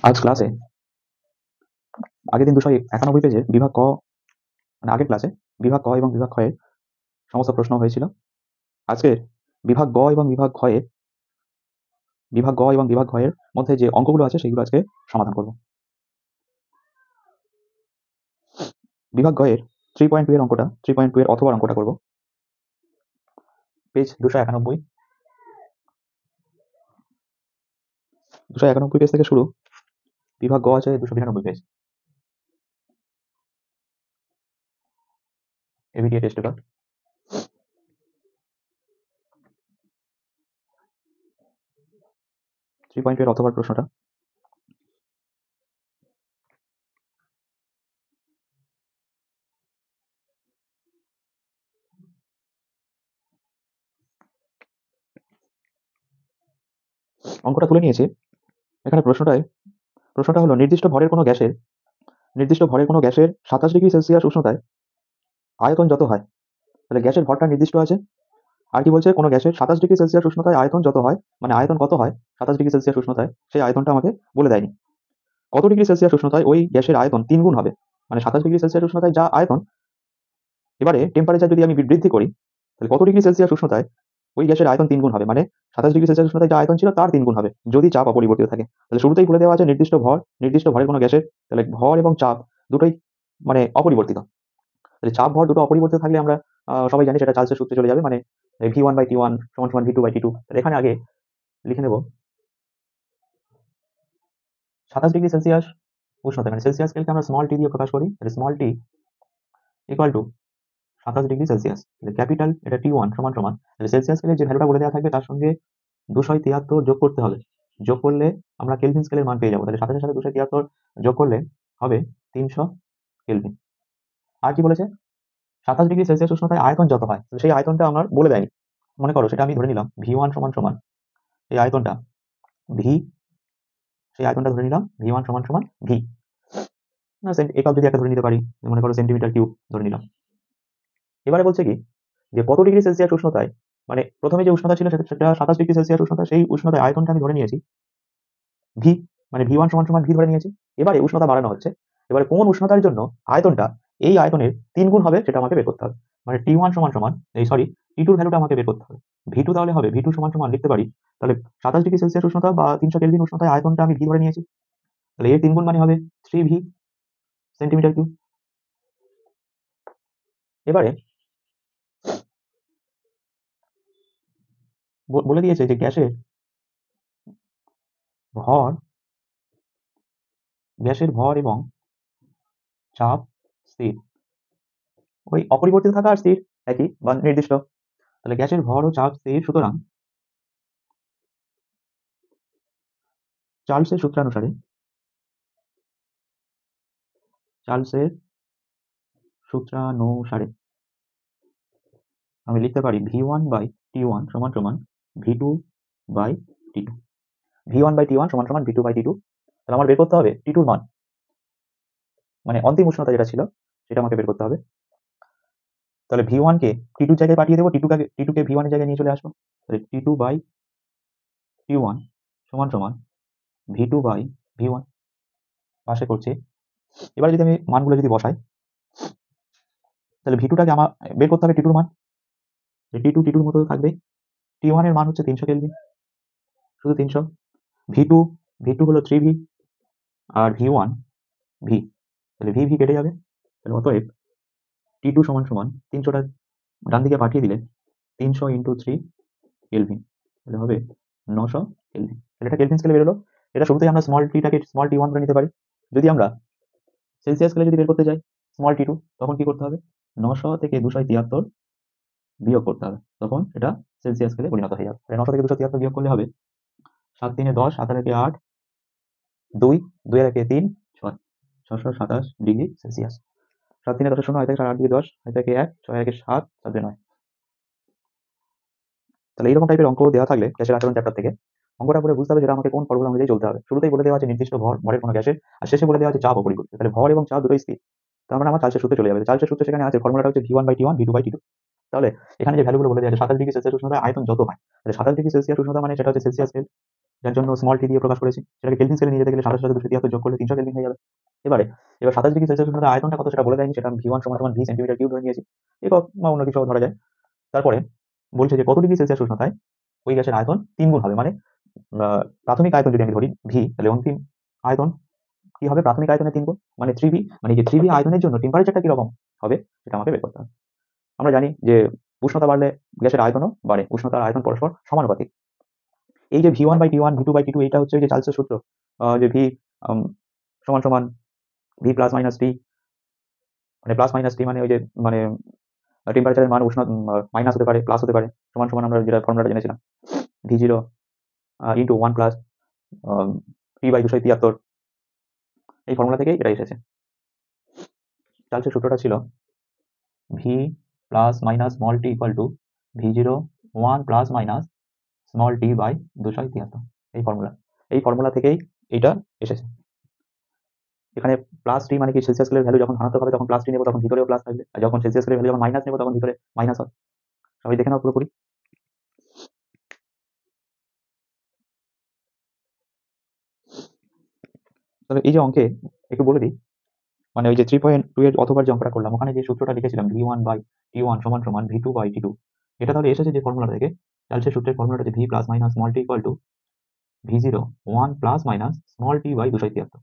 আজ ক্লাসে আগের দিন 291 পেজের বিভাগ ক, মানে আগের ক্লাসে বিভাগ ক এবং বিভাগ খ এর সমস্ত প্রশ্ন হয়েছিল। আজকের বিভাগ গ এবং বিভাগ ঘ এর মধ্যে যে অঙ্কগুলো আছে সেগুলো আজকে সমাধান করব। বিভাগ গ এর 3.2 এর অঙ্কটা, 3.2 এর অথবা অঙ্কটা করব। পেজ 291, 291 পেজ থেকে শুরু। বিভাগ গ আছে 292 page. ABTA test paper. Three point এর অথবার প্রশ্নটা, অঙ্কটা তুলে নিয়েছি। এখানে প্রশ্নটা হলো নির্দিষ্ট ভরের কোনো গ্যাসের 27 ডিগ্রি সেলসিয়াস উষ্ণতায় আয়তন যত হয়, তাহলে গ্যাসের ভরটা নির্দিষ্ট আছে। আর কি বলছে, কোনো গ্যাসের 27 ডিগ্রি সেলসিয়াস উষ্ণতায় আয়তন যত হয়, মানে আয়তন কত হয় 27 ডিগ্রি সেলসিয়াস উষ্ণতায়, সেই আয়তনটা আমাকে বলে দেয়নি। কত ডিগ্রি সেলসিয়াস উষ্ণতায় ওই গ্যাসের আয়তন 3 গুণ হবে, মানে 27 ডিগ্রি সেলসিয়াস উষ্ণতায় যা আয়তন, এবারে টেম্পারেচার যদি আমি বৃদ্ধি করি, তাহলে কত ডিগ্রি সেলসিয়াস উষ্ণতায় ওই গ্যাসের আয়তন 3 গুণ হবে, মানে 27 ডিগ্রি সেলসিয়াস উষ্ণতায় যা আয়তন ছিল তার 3 গুণ হবে, যদি চাপ অপরিবর্তিত থাকে। তাহলে শুরুতেই বলে দেওয়া আছে নির্দিষ্ট ভরের কোনো গ্যাসের, তাহলে ভর এবং চাপ দুটোই মানে অপরিবর্তিত। তাহলে চাপ ভর দুটো অপরিবর্তিত থাকলে আমরা সবাই জানি সেটা চার্লসের সূত্রে চলে যাবে, মানে v1/t1 = v2/t2। তাহলে এখানে আগে লিখে নেব 27 ডিগ্রি সেলসিয়াস উষ্ণতা, মানে সেলসিয়াস স্কেলকে আমরা স্মল টি দিয়ে প্রকাশ করি। তাহলে small t equal two 27 degree Celsius. তাহলে ক্যাপিটাল এটা T1 সমান সমান, তাহলে সেলসিয়াস স্কেলের যে ভ্যালুটা বলে দেওয়া থাকবে তার সঙ্গে 273 যোগ করতে হবে। যোগ করলে আমরা কেলভিন স্কেলের মান পেয়ে যাবো। তাহলে 27 এর সাথে 273 যোগ করলে হবে 300 কেলভিন। আর কি বলেছে, 27 ডিগ্রি সেলসিয়াস উষ্ণতায় আয়তন যত হয়, সেই আয়তনটা আমার বলে দেয়নি। মনে করো সেটা আমি ধরে নিলাম V1 সমান সমান এই আয়তনটা ভি, সেই আয়তনটা ধরে নিলাম V1 সমান সমান ভি, না একক যদি একটা ধরে নিতে পারি, মনে করো সেন্টিমিটার কিউব ধরে নিলাম। এবারে বলছে কি যে কত ডিগ্রি সেলসিয়াস উষ্ণতায়, মানে প্রথমে যে উষ্ণতা ছিল সেটা 27 ডিগ্রি সেলসিয়াস উষ্ণতা, সেই উষ্ণতায় আয়তনটা আমি ধরে নিয়েছি ভি, মানে V1 সমান সমান ভি ধরে নিয়েছি। এবারে উষ্ণতা বাড়ানো হচ্ছে, এবারে কোন উষ্ণতার জন্য আয়তনটা এই আয়তনের 3 গুণ হবে সেটা আমাকে বের করতে হবে। মানে T1 সমান সমান T2 ভ্যালুটা আমাকে বের করতে হবে। V2 তাহলে হবে V2 সমান সমান লিখতে পারি, তাহলে 27 ডিগ্রি সেলসিয়াস উষ্ণতা বা 300 কেলভিন উষ্ণতায় আয়তনটা আমি ভি ধরে নিয়েছি, তাহলে এর 3 গুণ মানে হবে 3v সেন্টিমিটার কিউব। এবারে বলে দিয়েছে যে গ্যাসের ভর এবং চাপ স্থির, ওই অপরিবর্তিত থাকা আর স্থির একই বা নির্দিষ্ট। তাহলে গ্যাসের ভর ও চাপ স্থির, সুতরাং চার্লসের সূত্রানুসারে আমি লিখতে পারি V1/T1 সমান সমান V2/T2। V1/T1 সমান সমান V2/T2। তাহলে আমার বের করতে হবে T2 মান, মানে অন্তিম উষ্ণতা যেটা ছিল সেটা আমাকে বের করতে হবে। তাহলে V1 কে T2 এর জায়গায় পাঠিয়ে দেবো, T2 কে V1 এর জায়গায় নিয়ে চলে আসবো। তাহলে T2/T1 সমান সমান V2/V1 পাশে করছি। এবার যদি আমি মানগুলো যদি বসাই, তাহলে V2টাকে আমার বের করতে হবে T2 মান। T2 মতো থাকবে। T1 এর মান হচ্ছে 300 কেলভিন, শুধু 300। V2 হলো 3v আর V1 v, তাহলে v কেটে যাবে। তাহলে অতএব T2 সমান সমান 300টা ডান দিকে পাঠিয়ে দিলে 300 × 3 কেলভিন, তাহলে হবে 900 কেলভিন। তাহলে এটা কেলভিন স্কেলে বেরোলো। এটা শুরুতেই আমরা স্মল টিটাকে স্মল T1 ধরে নিতে পারি। যদি আমরা সেলসিয়াস স্কেলে যদি বের করতে চাই স্মল T2, তখন কি করতে হবে, 900 থেকে 273 বিয়োগ করতে হবে, তখন এটা সেলসিয়াস স্কেলে পরিণত হয়ে যাবে। 900 থেকে 273 বিয়োগ করলে হবে 7 3 10, 7 আর 8, 2 2 আর 3 6, 627 ডিগ্রি সেলসিয়াস। 7 3 10 0, 8 8 2 10, 8 1, 6 1 7, 7 9। তাহলে এইরকম টাইপের অঙ্ক দেওয়া থাকলে গ্যাসের আচরণ চ্যাপ্টার থেকে অঙ্কটা করে বুঝতে হবে যেটা আমাকে কোন ফর্মুলা অনুযায়ী চলতে হবে। শুরুতেই বলে দেওয়া আছে নির্দিষ্ট ভরের কোনো গ্যাসের, আর শেষে বলে দেওয়া আছে চাপ অপরিবর্তিত। তাহলে ভর এবং চাপ দুটোই স্থির, তার মানে আমার চার্লসের সূত্রে চলে যাবে। চার্লসের সূত্রে সেখানে আছে ফর্মুলাটা হচ্ছে V1/T1 V2/T2। তাহলে এখানে যে ভ্যালুগুলো বলে দেওয়া আছে 27 ডিগ্রি সেলসিয়াস উষ্ণতায় আয়তন যত হয়, তাহলে 27 ডিগ্রি সেলসিয়াস উষ্ণতা মানে সেটা হচ্ছে সেলসিয়াস স্কেল। যার জন্য স্মল টি দিয়ে প্রকাশ করেছি। সেটাকে কেলভিন স্কেলে নিয়ে যেতে গেলে 27 সাথে 273 যোগ করলে 300 কেলভিন হয়ে যাবে। এবার 27 ডিগ্রি সেলসিয়াস উষ্ণতার আয়তনটা কত সেটা বলে দেয়নি, সেটা V1 সমান V সেন্টিমিটার কিউব ধরে নিয়েছি। একক বা অন্য কিছু ধরা যায়। তারপরে বলছে যে কত ডিগ্রি সেলসিয়াস উষ্ণতায় ওই গ্যাসের আয়তন 3 গুণ হবে, মানে প্রাথমিক আয়তন যদি আমি ধরি V, তাহলে অন্তিম আয়তন কি হবে প্রাথমিক আয়তনের 3 গুণ, মানে 3V। মানে যে 3V আয়তনের জন্য টেম্পারেচারটা কিরকম হবে সেটা আমাকে বের করতে হবে। আমরা জানি যে উষ্ণতা বাড়লে গ্যাসের আয়তনও বাড়ে, উষ্ণতার আয়তন পরস্পর সমানুপাতিক। এই যে V1/T1 V2/T2 এটা হচ্ছে যে চার্লসের সূত্র, যে V সমান সমান V প্লাস মাইনাস টি, মানে প্লাস মাইনাস টি মানে ওই যে মানে টেম্পারেচারের মান উষ্ণ মাইনাস হতে পারে প্লাস হতে পারে, সমান সমান আমরা যেটা ফর্মুলাটা জেনেছিলাম V0 ইন্টু 1 প্লাস T/273। এই ফর্মুলা থেকেই এটা এসেছে। চার্লসের সূত্রটা ছিল V plus minus small t equal to V0 1 plus minus small t by 273। এই ফর্মুলা থেকেই এইটা এসেছে। এখানে প্লাস টি মানে কি সেলসিয়াস স্কেলের ভ্যালু যখন ধনাত্মক হবে তখন প্লাস টি নেব, তখন ভিতরেও প্লাস থাকবে, আর যখন সেলসিয়াস স্কেলের ভ্যালু যখন মাইনাস নেব তখন ভিতরে মাইনাস হবে। সবাই দেখে নাও পুরোপুরি। তবে এই যে অঙ্কে একটু বলে দিই, মানে ওই যে 3.2 এর অথবার যে অঙ্কটা করলাম ওখানে যে সূত্রটা লিখেছিলাম V1/T1 সমান সমান V2/T2, এটা তাহলে এসেছে যে ফর্মুলা থেকে। চার্লসের সূত্রের ফর্মুলাটা হচ্ছে V plus minus small t equal to V0 1 plus minus small t by 273।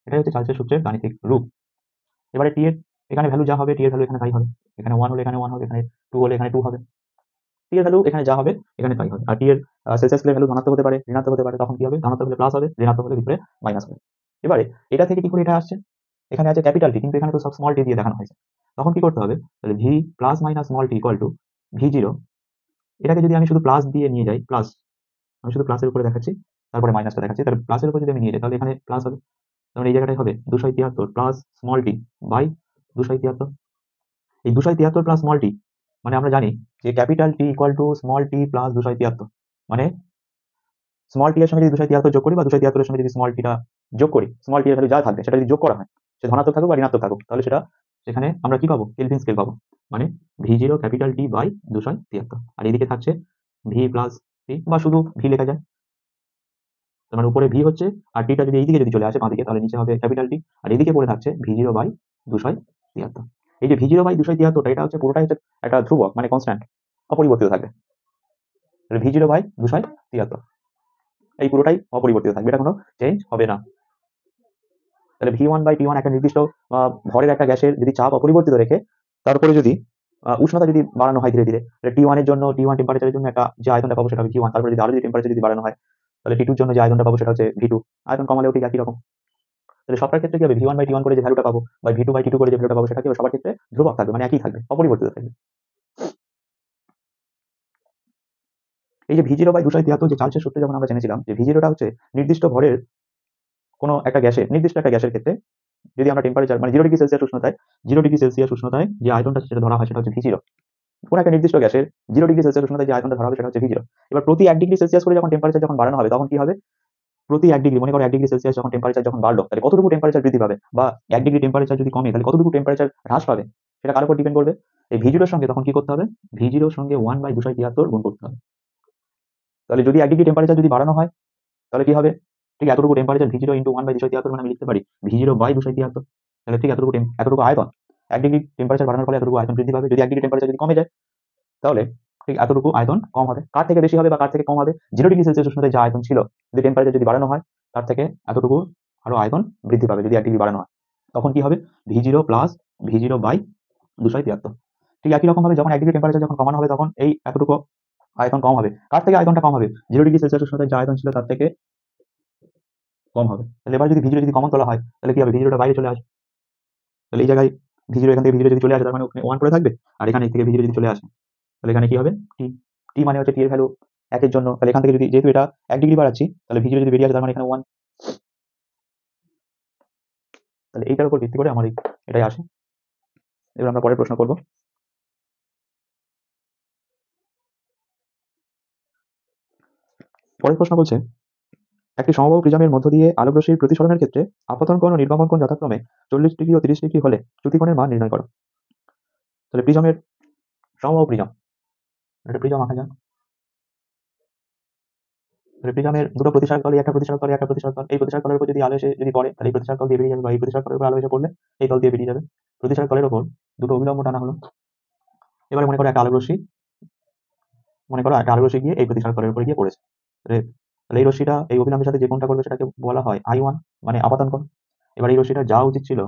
এটাই হচ্ছে চার্লসের সূত্রের গাণিতিক রূপ। এবারে টি এর এখানে ভ্যালু যা হবে টি এর ভ্যালু এখানে তাই হবে, এখানে 1 হলে এখানে 1 হবে, এখানে 2 হলে এখানে 2 হবে। টি এর ভ্যালু এখানে যা হবে এখানে তাই হবে। আর টি এর সেলসিয়াস স্কেলের ভ্যালু ধনাত্মক হতে পারে ঋণাত্মক হতে পারে, তখন কি হবে ধনাত্মক হলে প্লাস হবে, ঋণাত্মক হলে ভিতরে মাইনাস হবে। এবারে এটা থেকে কি করে এটা আসছে, এখানে আছে ক্যাপিটাল টি কিন্তু এখানে তো সব স্মল টি দিয়ে দেখানো হয়েছে। তখন কি করতে হবে, তাহলে V plus minus small t equal to V0, এটাকে যদি আমি শুধু প্লাস দিয়ে নিয়ে যাই, প্লাস আমি শুধু প্লাসের উপরে দেখাচ্ছি তারপরে মাইনাসটা দেখাচ্ছি, তাহলে প্লাসের উপর যদি আমি নিয়ে যাই তাহলে এখানে প্লাস হবে, তাহলে এই জায়গাটায় হবে 273 প্লাস স্মল টি বাই 273। এই 273 প্লাস স্মল টি মানে আমরা জানি যে capital T equal two small tea plus 273, মানে স্মল টি এর সঙ্গে যদি 273 যোগ করি বা 273 এর সঙ্গে যদি স্মল টিটা যোগ করি, স্মল টি এর ভ্যালু যা থাকবে সেটা যদি যোগ করা হয়, সে ধনাত্মক থাকুক বা ঋণাত্মক থাকুক, তাহলে সেটা সেখানে আমরা কি পাবো কেলভিন স্কেল পাবো, মানে V0 ক্যাপিটাল টি বাই 273। আর এদিকে থাকছে ভি প্লাস টি বা শুধু ভি লেখা যায়, তার মানে উপরে ভি হচ্ছে আর টিটা যদি এইদিকে যদি চলে আসে বাঁদিকে তাহলে নিচে হবে ক্যাপিটাল টি, আর এদিকে পড়ে থাকছে V0 বাই 273। এই যে V0 বাই 273 এটা হচ্ছে পুরোটাই হচ্ছে একটা ধ্রুবক, মানে কনস্ট্যান্ট, অপরিবর্তিত থাকবে। তাহলে V0 বাই 273 এই পুরোটাই অপরিবর্তিত থাকবে, এটা কোনো চেঞ্জ হবে না। তাহলে V1/T1 একটা নির্দিষ্ট ভরের একটা গ্যাসের যদি চাপ অপরিবর্তিত রেখে তারপরে যদি উষ্ণতা যদি বাড়ানো হয় ধীরে ধীরে, তাহলে T1 এর জন্য T1 টেম্পারেচারের জন্য একটা যে আয়তনটা পাবো সেটা হবে V1, তারপরে যদি আরো যদি টেম্পারেচার যদি বাড়ানো হয় তাহলে T2 এর জন্য যে আয়তনটা পাবো সেটা হচ্ছে V2। আয়তন কমালেও ঠিক একই রকম। তাহলে সবটার ক্ষেত্রে কি হবে V1/T1 করে যে ভ্যালুটা পাবো বা V2/T2 করে যে ভ্যালুটা পাবো সেটা কি হবে সবার ক্ষেত্রে ধ্রুবক থাকবে, মানে একই থাকবে, অপরিবর্তিত থাকবে। এই যে V0/273 যে চার্লসের সূত্রে যখন আমরা জেনেছিলাম যে V0টা হচ্ছে নির্দিষ্ট ভরের কোনো একটা গ্যাসের নির্দিষ্ট একটা গ্যাসের ক্ষেত্রে যদি আমরা টেম্পারেচার মানে 0 ডিগ্রি সেলসিয়াস উষ্ণতায় 0 ডিগ্রি সেলসিয়াস উষ্ণতায় যে আয়তনটা সেটা ধরা হয় সেটা হচ্ছে V0। কোনো একটা নির্দিষ্ট গ্যাসের 0 ডিগ্রি সেলসিয়াস উষ্ণতায় যে আয়তনটা ধরা হবে সেটা হচ্ছে V0। এবার প্রতি 1 ডিগ্রি সেলসিয়াস করে যখন টেম্পারেচার যখন বাড়ানো হবে তখন কি হবে, প্রতি 1 ডিগ্রি মনে করো 1 ডিগ্রি সেলসিয়াস যখন টেম্পারেচার যখন বাড়লো তাহলে কতটুকু টেম্পারেচার বৃদ্ধি পাবে, বা 1 ডিগ্রি টেম্পারেচার যদি কমে তাহলে কতটুকু টেম্পারেচার হ্রাস পাবে, সেটা কার উপর ডিপেন্ড করবে, এই V0 এর সঙ্গে তখন কি করতে হবে V0 এর সঙ্গে 1/273 গুণ করতে হবে। তাহলে যদি 1 ডিগ্রি টেম্পারেচার যদি বাড়ানো হয় তাহলে কি হবে, ঠিক এতটুকু টেম্পারেচার V0 ইন্টু 1/273 মানে আমি লিখতে পারি V0/273। তাহলে ঠিক এতটুকু আয়তন 1 ডিগ্রি টেম্পারেচার বাড়ানোর ফলে এতটুকু আয়তন বৃদ্ধি পাবে। যদি 1 ডিগ্রি টেম্পারেচার যদি কমে যায় তাহলে ঠিক এতটুকু আয়তন কম হবে। কার থেকে বেশি হবে বা কার থেকে কম হবে, 0 ডিগ্রি সেলসিয়াস উষ্ণতায় যা আয়তন ছিল যদি টেম্পারেচার যদি বাড়ানো হয় তার থেকে এতটুকু আরো আয়তন বৃদ্ধি পাবে যদি 1 ডিগ্রি বাড়ানো হয়, তখন কি হবে V0 প্লাস V0/273। ঠিক একই রকম ভাবে যখন 1 ডিগ্রি টেম্পারেচার যখন কমানো হবে তখন এই এতটুকু আয়তন কম হবে। কার থেকে আয়তনটা কম হবে, 0 ডিগ্রি সেলসিয়াস উষ্ণতায় যা আয়তন ছিল তার থেকে কম হবে। তাহলে এবার যদি V0 যদি কমন তোলা হয় তাহলে কি হবে, V0টা বাইরে চলে আসবে। তাহলে এই জায়গায় V0 এখান থেকে V0 যদি চলে আসে তার মানে ওখানে 1 পড়ে থাকবে, আর এখানে থেকে V0 যদি চলে আসে তাহলে এখানে কি হবে টি, টি মানে হচ্ছে টি এর ভ্যালু 1 এর জন্য, তাহলে এখান থেকে যদি যেহেতু এটা 1 ডিগ্রি বাড়াচ্ছি তাহলে V0 যদি বেরিয়ে আসে তার মানে এখানে 1। তাহলে এইটার উপর ভিত্তি করে আমার এটাই আসে। এবার আমরা পরের প্রশ্ন করব। পরের প্রশ্ন বলছে একটি সমবাহু প্রিজমের মধ্য দিয়ে আলোকরশ্মির প্রতিসরণের ক্ষেত্রে আপতন কোণ ও নির্গমন কোণ যথাক্রমে 40 ডিগ্রি ও 30 ডিগ্রি হলে চ্যুতিকোণের মান নির্ণয় করো। তাহলে প্রিজমের সমবাহু প্রিজম, একটা প্রিজম আঁকা যাক। প্রিজমের দুটো প্রতিসারক তলে একটা প্রতিসারক তলে একটা প্রতিসারক তল, এই প্রতিসারক তলের উপর যদি আলো এসে যদি পড়ে তাহলে এই প্রতিসারক তল দিয়ে বেরিয়ে যাবে, বা এই প্রতিসারক তলের উপর আলো এসে পড়লে এই তল দিয়ে বেরিয়ে যাবে। প্রতিসারক তলের উপর দুটো অভিলম্ব টানা হলো। এবারে মনে করো একটা আলোক রশ্মি, গিয়ে এই প্রতিসারক তলের উপরে গিয়ে পড়েছে। তাহলে এই রশ্মিটা এই অভিলম্বের সাথে যে কোণটা করবে সেটাকে বলা হয় I1, মানে আপাতন কোণ। এবার এই রশ্মিটা যাওয়া উচিত ছিল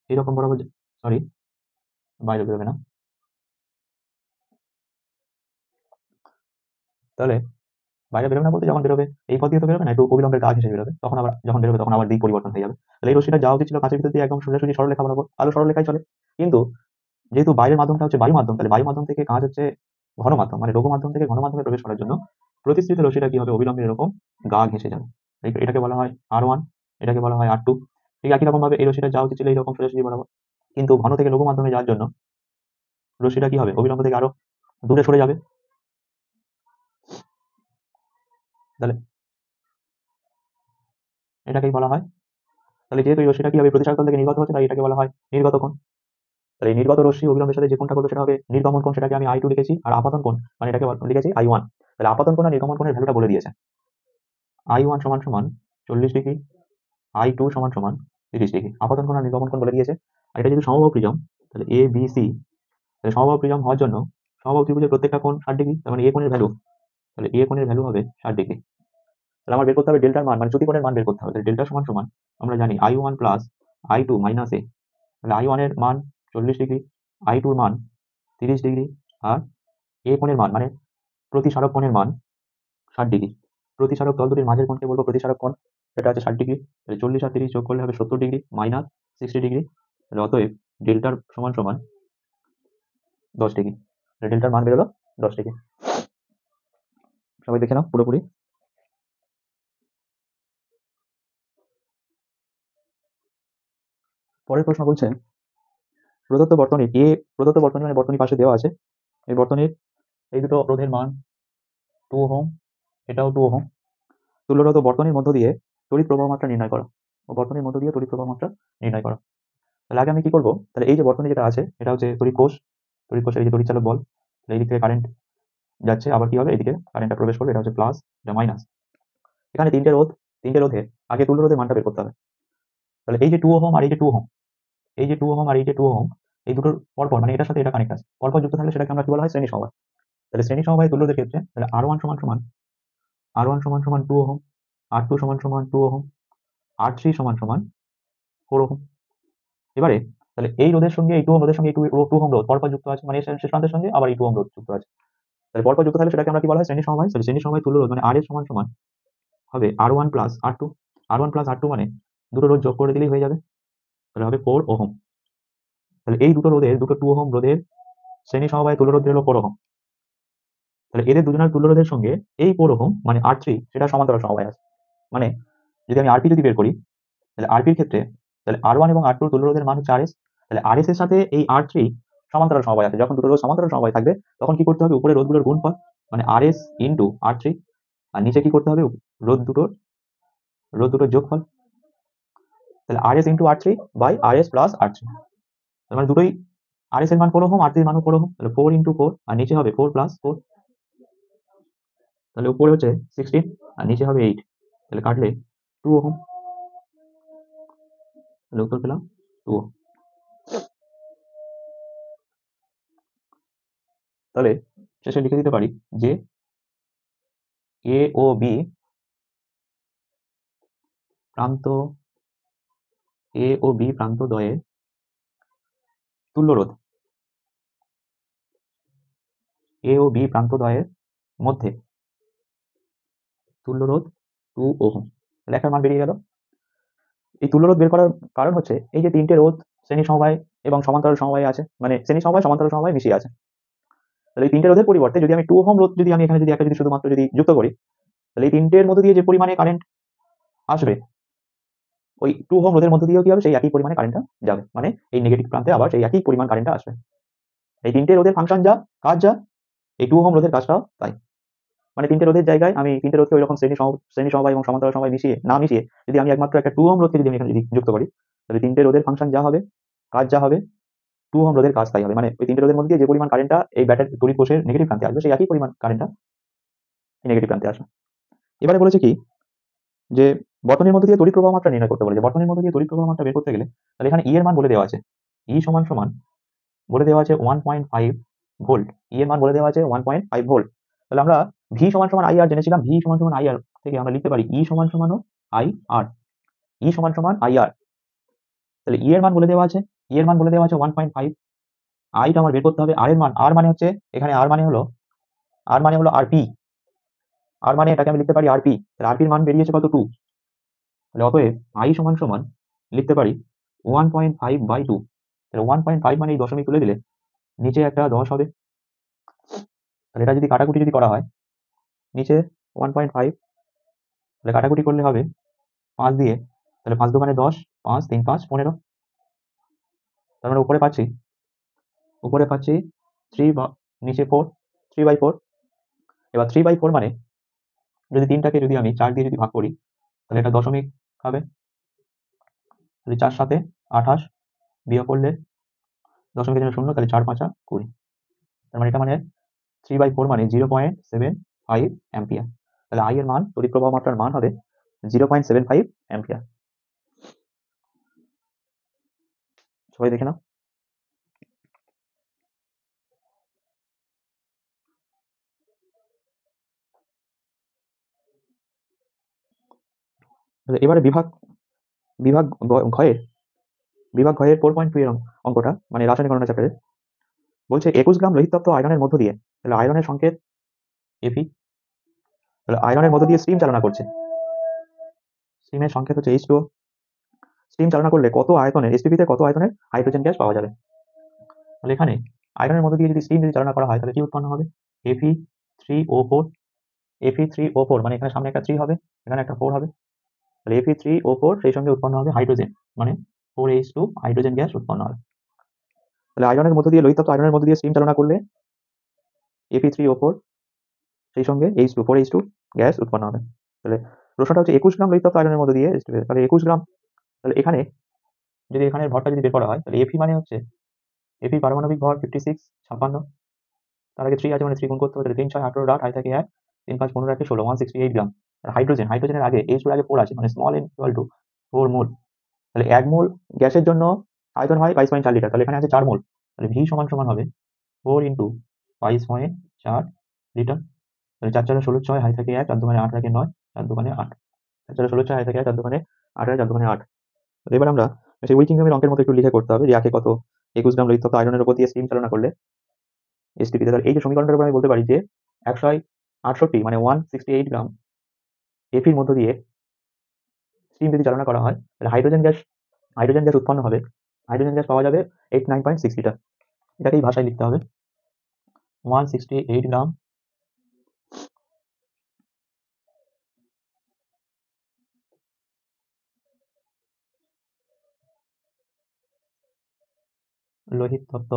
এইরকম বরাবর, সরি বাইরে বেরোবে না, তাহলে বাইরে বেরোবে না বলতে যখন বেরোবে এই পথ দিয়ে তো বেরোবে না, একটু অবিলম্বের কাজ হিসেবে বেরোবে, তখন আবার যখন বেরোবে তখন আবার দিক পরিবর্তন হয়ে যাবে। তাহলে এই রশ্মিটা যাওয়া উচিত ছিল কাঁচের ভিতর দিয়ে একদম সোজাসুজি সরলরেখা বরাবর, আলো সরলরেখায় চলে। কিন্তু যেহেতু বাইরের মাধ্যমটা হচ্ছে বায়ু মাধ্যম, তাহলে বায়ু মাধ্যম থেকে কাঁচ হচ্ছে ঘন মাধ্যম, মানে লঘু মাধ্যম থেকে ঘন মাধ্যমে প্রবেশ করার জন্য প্রতিসৃত রশ্মিটা কি হবে, অবিলম্বে এরকম গা ঘেঁষে যাবে। এটাকে বলা হয় R1, এটাকে বলা হয় R2। ঠিক একই রকম ভাবে এই রশ্মিটা যাওয়া উচিত ছিল এইরকম সোজাসুজি বরাবর, কিন্তু ঘন থেকে লঘু মাধ্যমে যাওয়ার জন্য রশ্মিটা কি হবে, অবিলম্ব থেকে আরো দূরে সরে যাবে। তাহলে এটাকেই বলা হয়, তাহলে যেহেতু এই রশ্মিটা কি হবে প্রতিসারক তল থেকে নির্গত হচ্ছে, তাই এটাকে বলা হয় নির্গত কোণ। তাহলে এই নির্গত রশ্মি অবিলম্বের সাথে যে কোণটা করবে সেটা হবে নির্গমন কোণ, সেটাকে আমি I2 লিখেছি, আর আপাতন কোণ মানে এটাকে লিখেছি I1। তাহলে আপাতন কোণ আর নির্গমন কোণের ভ্যালুটা বলে দিয়েছে, I1 সমান সমান 40 ডিগ্রি, I2 সমান সমান 30 ডিগ্রি। আপাতন কোণ আর নির্গমন কোণ বলে দিয়েছে। আর এটা যদি সমবাহু প্রিজম, তাহলে এ বি সি, তাহলে সমবাহু প্রিজম হওয়ার জন্য সমবাহু ত্রিভুজের প্রত্যেকটা কোণ 60 ডিগ্রি, তার মানে এ কোণের ভ্যালু, তাহলে এ কোণের ভ্যালু হবে 60 ডিগ্রি। তাহলে আমার বের করতে হবে ডেল্টার মান, মানে চ্যুতি কোণের মান বের করতে হবে। তাহলে ডেল্টা সমান সমান আমরা জানি I1 প্লাস I2 মাইনাস এ। তাহলে I1 এর মান 40 ডিগ্রি, I2 এর মান 30 ডিগ্রি, আর এ কোণের মান মানে প্রতিসারক কোণের মান 60 ডিগ্রি। প্রতিসারক তল দুটির মাঝের কোণকে বলবো প্রতিসারক কোণ, সেটা আছে 60 ডিগ্রি। তাহলে 40 আর 30 যোগ করলে হবে 70 ডিগ্রি মাইনাস 60 ডিগ্রি। তাহলে অতএব ডেল্টার সমান সমান 10 ডিগ্রি। ডেল্টার মান বেরোলো 10 ডিগ্রি। সবাই দেখে নাও পুরোপুরি। পরের প্রশ্ন বলছে, প্রদত্ত বর্তনীর প্রদত্ত বর্তনী মানে বর্তনী পাশে দেওয়া আছে, এই বর্তনীর এই দুটো রোধের মান 2 ওহম, এটাও 2 ওহম। তুল্যরোধ ও বর্তনীর মধ্য দিয়ে তড়িৎ প্রবাহ মাত্রা নির্ণয় করো, ও বর্তনীর মধ্য দিয়ে তড়িৎ প্রবাহ মাত্রা নির্ণয় করো। তাহলে আগে আমি কি করবো, তাহলে এই যে বর্তনী যেটা আছে এটা হচ্ছে তড়িৎ কোষ, তড়িৎ কোষের এই যে তড়িৎচালক বল, এই দিক থেকে কারেন্ট যাচ্ছে, আবার কি হবে এদিকে কারেন্টটা প্রবেশ করবে, এটা হচ্ছে প্লাস, এটা মাইনাস। এখানে তিনটে রোধে আগে তুল্য রোধের মানটা বের করতে হবে। তাহলে এই যে 2 ওহম আর এই যে 2 ওহম, এই যে 2 ওহম আর এই যে 2 ওহম, এই দুটোর পরপর মানে এটার সাথে এটা কানেক্ট আছে, পরপর যুক্ত থাকলে সেটাকে আমরা কি বলা হয় শ্রেণী সমবায়। তাহলে শ্রেণী সমবায় তুল্য রোধের ক্ষেত্রে তাহলে R1 সমান সমান 2 ওহম, R2 সমান সমান 2 ওহম, R3 সমান সমান 4 ওহম। এবারে তাহলে এই রোধের সঙ্গে এই 2 ওহম রোধের সঙ্গে এই 2 ওহম রোধ পরপর যুক্ত আছে, মানে শেষ প্রান্তের সঙ্গে আবার এই 2 ওহম রোধ যুক্ত আছে। তাহলে পরপর যুক্ত থাকলে সেটাকে আমরা কি বলা হয় শ্রেণী সমবায়। তাহলে শ্রেণী সমবায় তুল্য রোধ মানে R এর সমান সমান হবে R1 plus R2, R1 plus R2 মানে দুটো রোধ যোগ করে দিলেই হয়ে যাবে, তাহলে হবে 4 ওহম। তাহলে এই দুটো রোধের, দুটো 2 ওহম রোধের শ্রেণী সমবায় তুল্য রোধ হলো 4 ওহম। তাহলে এদের দুজনের তুল্য রোধের সঙ্গে এই 4 ওহম মানে R3 সেটা সমান্তরাল সমবায় আছে। মানে যদি আমি RP যদি বের করি, তাহলে RP-র ক্ষেত্রে তাহলে R1 এবং R2 তুল্য রোধের মান হচ্ছে RS, তাহলে RS এর সাথে এই R3 সমান্তরাল সমবায় আছে। যখন দুটো রোধ সমান্তরাল সমবায় থাকবে তখন কি করতে হবে, উপরে রোধগুলোর গুণফল মানে RS ইনটু R3, আর নিচে কি করতে হবে রোধ দুটোর যোগফল। তাহলে RS into R3 by RS plus R3, তার মানে দুটোই RS এর মান 4 ওহম, R3 এর মানও 4 ওহম, তাহলে 4 ইনটু 4 আর নিচে হবে 4 প্লাস 4, তাহলে উপরে হচ্ছে 16 আর নিচে হবে 8, তাহলে কাটলে 2 ওহম, তাহলে উত্তর পেলাম 2 ওহম। তাহলে শেষে লিখে দিতে পারি যে এ ও বি প্রান্ত, এ ও বি প্রান্ত দ্বয়ের তুল্য রোধ, এ ও বি প্রান্ত দ্বয়ের মধ্যে তুল্য রোধ 2 ওহম। তাহলে একটা মান বেরিয়ে গেল। এই তুল্য রোধ বের করার কারণ হচ্ছে এই যে তিনটে রোধ শ্রেণী সমবায় এবং সমান্তরাল সমবায় আছে, মানে শ্রেণী সমবায় সমান্তরাল সমবায় মিশিয়ে আছে। তাহলে এই তিনটে রোধের পরিবর্তে যদি আমি 2 ওহম রোধ যদি আমি এখানে যদি একটা যদি শুধুমাত্র যদি যুক্ত করি, তাহলে এই তিনটের মধ্যে দিয়ে যে পরিমাণে কারেন্ট আসবে ওই 2 ওহম রোধের মধ্যে দিয়েও কি হবে সেই একই পরিমাণে কারেন্টটা যাবে, মানে এই নেগেটিভ প্রান্তে আবার সেই একই পরিমাণ কারেন্টটা আসবে। এই তিনটে রোধের ফাংশন যা, কাজ যা, এই 2 ওহম রোধের কাজটাও তাই। মানে তিনটে রোধের জায়গায় আমি তিনটে রোধকে ওইরকম শ্রেণী সমবায় এবং সমান্তরাল সমবায় না মিশিয়ে যদি আমি একমাত্র একটা 2 ওহম রোধকে যদি আমি এখানে যদি যুক্ত করি, তাহলে তিনটে রোধের ফাংশন যা হবে, কাজ যা হবে, 2 ওহম রোধের কাজ তাই হবে। মানে ওই তিনটে রোধের মধ্যে দিয়ে যে পরিমাণ কারেন্টটা এই ব্যাটারি তড়িৎ কোষের নেগেটিভ প্রান্তে আসবে সেই একই পরিমাণ কারেন্টটা এই নেগেটিভ প্রান্তে আসবে। এবারে বলেছে কি যে বর্তনীর মধ্যে দিয়ে তড়িৎ প্রবাহ মাত্রা নির্ণয় করতে বলেছে। বর্তনীর মধ্যে দিয়ে তড়িৎ প্রবাহ মাত্রা বের করতে গেলে তাহলে এখানে ই এর মান বলে দেওয়া আছে। ই সমান সমান বলে দেওয়া আছে 1.5 ভোল্ট। ই এর মান বলে দেওয়া আছে 1.5 ভোল্ট। তাহলে আমরা ভি সমান সমান আই আর জেনেছিলাম। ভি সমান সমান আই আর থেকে আমরা লিখতে পারি ই সমান সমান আই আর। ই সমান সমান আই আর। তাহলে ই এর মান বলে দেওয়া আছে। ই এর মান বলে দেওয়া আছে 1.5। আইটা আমার বের করতে হবে। আর এর মান, আর মানে হচ্ছে এখানে আর মানে হলো আরপি। আর মানে এটাকে আমি লিখতে পারি আরপি। তাহলে আরপির মান বেরিয়েছে কত 2। তাহলে অতএব আই সমান সমান লিখতে পারি 1.5/2। তাহলে 1.5 মানে এই দশমিক তুলে দিলে নিচে একটা 10 হবে। তাহলে এটা যদি কাটাকুটি যদি করা হয়, নিচে 1.5, তাহলে কাটাকুটি করলে হবে 5 দিয়ে। তাহলে 5 দোকানে 10, 5 3 5 15। তার মানে উপরে পাচ্ছি 3 বা নিচে 4, 3/4। এবার 3/4 মানে যদি 3টাকে যদি আমি 4 দিয়ে যদি ভাগ করি তাহলে এটা দশমিক হবে। তাহলে 4 7 28, বিয়োগ করলে দশমিকের জন্য 0, তাহলে 4 5 20। তার মানে এটা মানে 3/4 মানে 0.75 অ্যাম্পিয়ার। তাহলে আই এর মান, তড়িৎ প্রবাহ মাত্রার মান হবে 0.75 অ্যাম্পিয়ার। সবাই দেখে নাও। এবারে বিভাগ ঘয়ের 4.2 এর অঙ্কটা মানে রাসায়নিক গণনা চ্যাপ্টারে বলছে 21 গ্রাম লোহিতত্ব আয়রনের মধ্য দিয়ে, তাহলে আয়রনের সংকেত এফি, তাহলে আয়রনের মধ্য দিয়ে স্টিম চালনা করছে। স্টিমের সংকেত হচ্ছে H2O। স্টিম চালনা করলে কত আয়তনের, এসপিপিতে কত আয়তনের হাইড্রোজেন গ্যাস পাওয়া যাবে? তাহলে এখানে আয়রনের মধ্য দিয়ে যদি স্টিম যদি চালনা করা হয় তাহলে কি উৎপন্ন হবে? Fe3O4। Fe3O4 মানে এখানে সামনে একটা 3 হবে, এখানে একটা 4 হবে। তাহলে Fe3O4 সেই সঙ্গে উৎপন্ন হবে হাইড্রোজেন, মানে 4H2 হাইড্রোজেন গ্যাস উৎপন্ন হবে। তাহলে আয়রনের মধ্য দিয়ে, লোহিতত্ব আয়রনের মধ্য দিয়ে স্টিম চালনা করলে Fe3O4 সেই সঙ্গে H2 4H2 গ্যাস উৎপন্ন হবে। তাহলে প্রশ্নটা হচ্ছে 21 গ্রাম লোহিতত্ব আয়রনের মধ্য দিয়ে, তাহলে 21 গ্রাম। তাহলে এখানে যদি এখানে ভরটা যদি বের করা হয় তাহলে Fe মানে হচ্ছে Fe পারমাণবিক ভর 56 56। তার আগে 3 আছে মানে 3 গুণ করতে হবে। তাহলে 3 6 18 8, 8 থেকে 1, 3 5 15 1 16, 168 গ্রাম। আর হাইড্রোজেনের আগে H2 এর আগে 4 আছে মানে স্মল n ইকুয়াল টু 4 মোল। তাহলে 1 মোল গ্যাসের জন্য আয়তন হয় 22.4 লিটার। তাহলে এখানে আছে 4 মোল। তাহলে ভি সমান সমান হবে 4 ইন্টু 22.4 লিটার। তাহলে 4 4 16 6, হাই থাকে 1, 4 দোকানে 8 থাকে 9, 4 দোকানে 8, 4 4 16 6, হাই থাকে 1, 4 দোকানে 8, 4 দোকানে 8। এবার আমরা সেই উইকিংহামের অঙ্কের মতো একটু লিখে করতে হবে যে একে কত 21 গ্রাম লোহিতত্ব আয়রনের উপর দিয়ে স্টিম চালনা করলে এসটিপিতে। তাহলে এই যে সমীকরণটার উপর আমি বলতে পারি যে 168 মানে 168 গ্রাম এফির মধ্য দিয়ে স্টিম যদি চালনা করা হয় তাহলে হাইড্রোজেন গ্যাস উৎপন্ন হবে। হাইড্রোজেন গ্যাস পাওয়া যাবে 89.6 লিটার। এটাকেই ভাষায় লিখতে হবে 168 গ্রাম লোহিত তত্ত্ব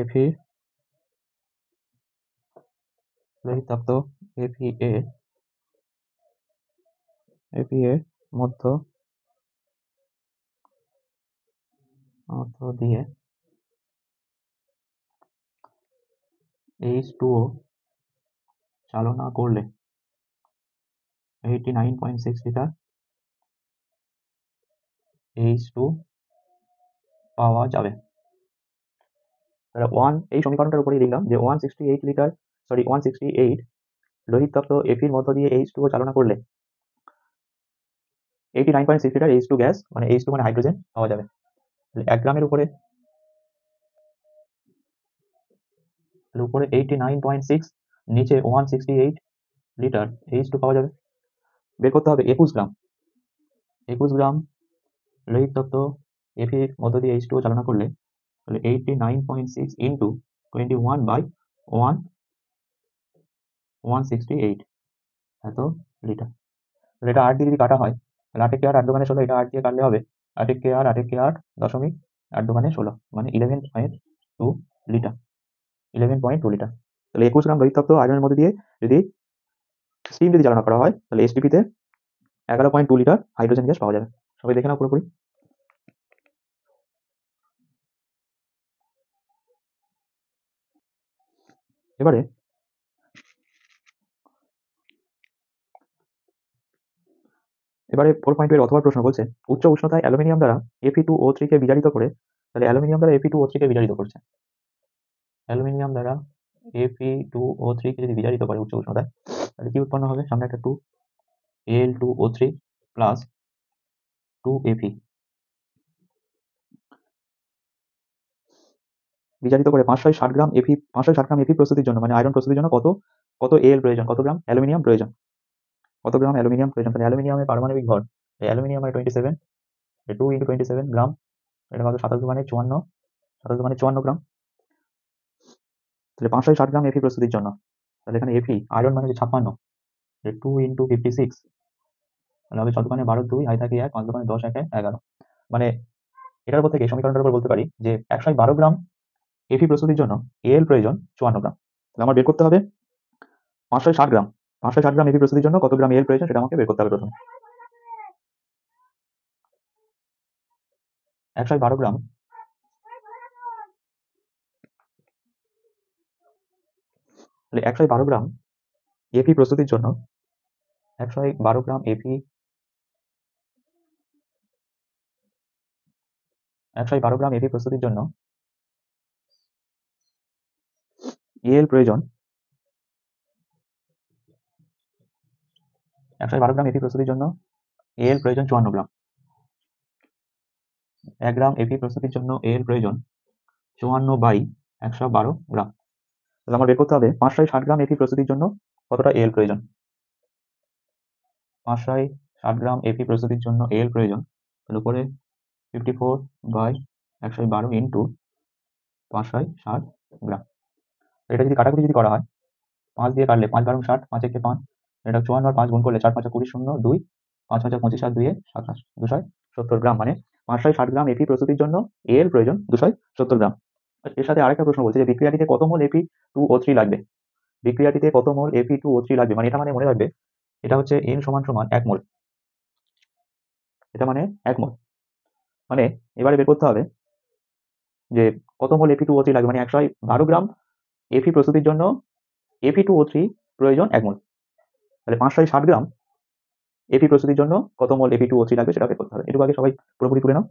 এফি, এফি এ মধ্য দিয়ে H2O চালনা করলে 89.6 লিটার H2 পাওয়া যাবে। তাহলে এই সমীকরণটার উপরেই লিখলাম যে 168 লোহিত তত্ত্ব এফির মধ্য দিয়ে H2O চালনা করলে 89.6 লিটার H2 গ্যাস মানে H2 মানে হাইড্রোজেন পাওয়া যাবে। তাহলে 1 গ্রামের উপরে 89.6, নিচে 168 লিটার H2 পাওয়া যাবে। বের করতে হবে 21 গ্রাম লোহিত তত্ত্ব এফির মধ্য দিয়ে H2O চালনা করলে তাহলে 89.6 ইন্টু 21/168 এত লিটার। তাহলে এটা 8 দিয়ে যদি কাটা হয় তাহলে 8 কে 8, 8 দোকানে 16, এটা 8 দিয়ে কাটলে হবে 8 কে 8, 8 কে 8 দশমিক 8 দোকানে 16 মানে 11.2 লিটার। 11.2 লিটার। তাহলে 21 গ্রাম লোহিত তত্ত্ব আয়রনের মধ্যে দিয়ে যদি স্টিম যদি চালনা করা হয় তাহলে এসটিপিতে 11.2 লিটার হাইড্রোজেন গ্যাস পাওয়া যাবে। সবাই দেখে নাও পুরোপুরি। এবারে এবারে 4.2 এর অথবা প্রশ্ন বলছে উচ্চ উষ্ণতায় অ্যালুমিনিয়াম দ্বারা Fe2O3 কে বিজারিত করে, তাহলে অ্যালুমিনিয়াম দ্বারা Fe2O3 কে বিজারিত করছে, অ্যালুমিনিয়াম দ্বারা Fe2O3 কে যদি বিজারিত করে উচ্চ উষ্ণতায়, তাহলে কি উৎপন্ন হবে? সামনে একটা 2 Al2O3 প্লাস 2Fe বিজারিত করে 560 গ্রাম Fe 560 গ্রাম Fe প্রস্তুতির জন্য, মানে আয়রন প্রস্তুতির জন্য কত কত Al প্রয়োজন, কত গ্রাম অ্যালুমিনিয়াম প্রয়োজন, কত গ্রাম অ্যালুমিনিয়াম প্রয়োজন? তাহলে অ্যালুমিনিয়ামের পারমাণবিক ভর, অ্যালুমিনিয়াম মানে 27, 2 × 27 গ্রাম, এটা কত 27 × 54, 27 × 54 গ্রাম। তাহলে 560 গ্রাম Fe প্রস্তুতির জন্য, তাহলে এখানে Fe আয়রন মানে 56, 2 × 56, তাহলে হবে 6 × 12 2, হাই থাকে 1, 5 × 10 1 11, মানে এটার উপর থেকে সমীকরণটার উপর বলতে পারি যে 112 গ্রাম Fe প্রস্তুতির জন্য Al প্রয়োজন 54 গ্রাম। তাহলে আমার বের করতে হবে 560 গ্রাম 560 গ্রাম Fe প্রস্তুতির জন্য কত গ্রাম Al প্রয়োজন, সেটা আমাকে বের করতে হবে প্রথমে। 112 গ্রাম তাহলে 112 গ্রাম Fe প্রস্তুতির জন্য 112 গ্রাম Fe 112 গ্রাম Fe প্রস্তুতির জন্য Al প্রয়োজন 112 গ্রাম Fe প্রস্তুতির জন্য Al প্রয়োজন 54 গ্রাম। 1 গ্রাম Fe প্রস্তুতির জন্য Al প্রয়োজন 54/112 গ্রাম। তাহলে আমার বের করতে হবে 560 গ্রাম Fe প্রস্তুতির জন্য কতটা Al প্রয়োজন। 560 গ্রাম Fe প্রস্তুতির জন্য Al প্রয়োজন, তাহলে উপরে 54/112 ইন্টু 560 গ্রাম। এটা যদি কাটাকুটি যদি করা হয়, 5 দিয়ে কাটলে 5 12 60, 5 একে 5, এটা 54 আর 5 গুণ করলে 4 5 20 0 2, 5 5 25 আর 2 27, 270 গ্রাম, মানে 560 গ্রাম Fe প্রস্তুতির জন্য Al প্রয়োজন 270 গ্রাম। এর সাথে আরেকটা প্রশ্ন বলছে যে বিক্রিয়াটিতে কত মোল Fe2O3 লাগবে, বিক্রিয়াটিতে কত মোল Fe2O3 লাগবে, মানে এটা মানে মনে রাখবে এটা হচ্ছে N সমান সমান 1 মোল, এটা মানে 1 মোল, মানে এবারে বের করতে হবে যে কত মোল Fe2O3 লাগবে, মানে 112 গ্রাম Fe প্রস্তুতির জন্য Fe2O3 প্রয়োজন 1 মোল, তাহলে 560 গ্রাম Fe প্রস্তুতির জন্য কত মোল Fe2O3 লাগবে সেটা বের করতে হবে। এটুকু আগে সবাই পুরোপুরি তুলে নাও।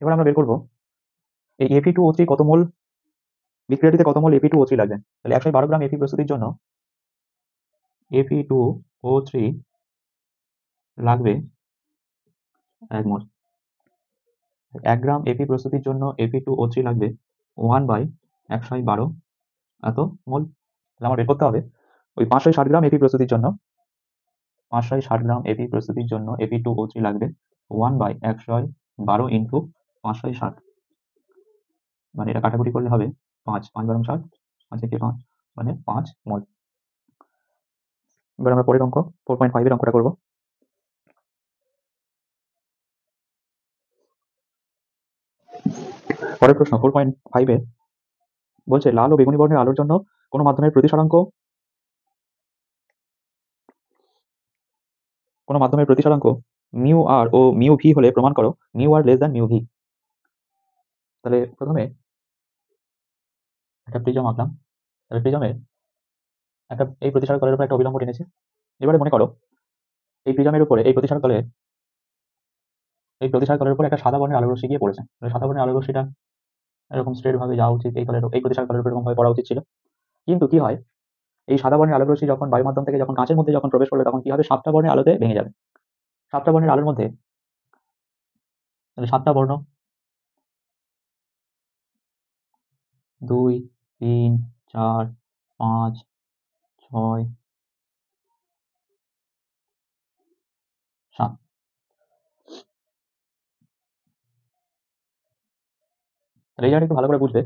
এবার আমরা বের করব এই Fe2O3 কত মোল, বিক্রিয়াটিতে কত মোল Fe2O3 লাগবে, তাহলে 112 গ্রাম Fe প্রস্তুতির জন্য Fe2O3 লাগবে 1 মোল। 1 গ্রাম Fe প্রস্তুতির জন্য Fe2O3 লাগবে 1/112 এত মোল। তাহলে আমার বের করতে হবে ওই 560 গ্রাম Fe প্রস্তুতির জন্য 560 গ্রাম Fe প্রস্তুতির জন্য Fe2O3 লাগবে 1/112 ইন্টু 560, মানে এটা কাটাকুটি করলে হবে 5 5 12 60, 5 একে 5, মানে 5 মোল। এবার আমরা পরের অঙ্ক 4.5 এর অঙ্কটা করব। পরের প্রশ্ন 4.5 এ বলছে লাল ও বেগুনি বর্ণের আলোর জন্য কোন মাধ্যমের প্রতিসরাঙ্ক মিউ আর ও মিউ ভি হলে প্রমাণ করো মিউ আর লেস দ্যান মিউ ভি। তাহলে প্রথমে একটা প্রিজম আঁকলাম, তাহলে প্রিজমের একটা এই প্রতিসারক তলের উপর একটা অবিলম্ব টেনেছি। এবারে মনে করো এই প্রিজমের উপরে এই প্রতিসারক তলের উপর একটা সাদা বর্ণের আলোক রশ্মি গিয়ে পড়েছে। তাহলে সাদা বর্ণের আলোক রশ্মিটা এরকম স্ট্রেট ভাবে যাওয়া উচিত, এই প্রতিসারক তলের উপর এরকম ভাবে পড়া উচিত ছিল। কিন্তু কি হয়, এই সাদা বর্ণের আলোক রশ্মি যখন বায়ুর মাধ্যম থেকে যখন কাঁচের মধ্যে যখন প্রবেশ করবে তখন কি হবে, 7টা বর্ণের আলোতে ভেঙে যাবে। 7টা বর্ণের আলোর মধ্যে তাহলে 7টা বর্ণ 2 3 4 5 6 7, তাহলে এই জায়গাটা একটু ভালো করে বুঝবে।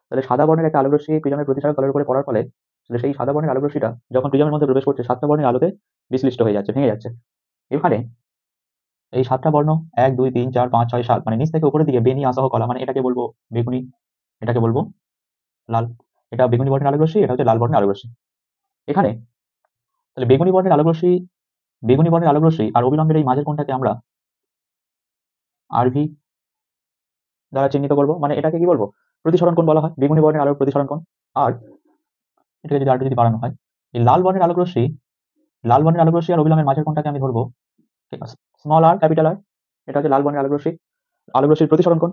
তাহলে সাদা বর্ণের একটা আলোক রশ্মি প্রিজমের প্রতিসারক তলের উপরে পড়ার ফলে তাহলে সেই সাদা বর্ণের আলোক রশ্মিটা যখন প্রিজমের মধ্যে প্রবেশ করছে 7টা বর্ণের আলোতে বিশ্লিষ্ট হয়ে যাচ্ছে, ভেঙে যাচ্ছে। এখানে এই 7টা বর্ণ 1 2 3 4 5 6 7, মানে নিচ থেকে উপরের দিকে বেনি আসহ কলা, মানে এটাকে বলবো বেগুনি, এটাকে বলবো লাল। এটা বেগুনি বর্ণের আলোক রশ্মি, এটা হচ্ছে লাল বর্ণের আলোক রশ্মি। এখানে তাহলে বেগুনি বর্ণের আলোক রশ্মি আর অবিলম্বের এই মাঝের কোণটাকে আমরা আরভি দ্বারা চিহ্নিত করব, মানে এটাকে কি বলবো, প্রতিসরণ কোণ বলা হয়, বেগুনি বর্ণের আলোর প্রতিসরণ কোণ। আর এটাকে যদি আরেকটু যদি বাড়ানো হয় এই লাল বর্ণের আলোক রশ্মি আর অবিলম্বের মাঝের কোণটাকে আমি ধরবো স্মল আর ক্যাপিটাল আর। এটা হচ্ছে লাল বর্ণের আলোক রশ্মির প্রতিসরণ কোণ।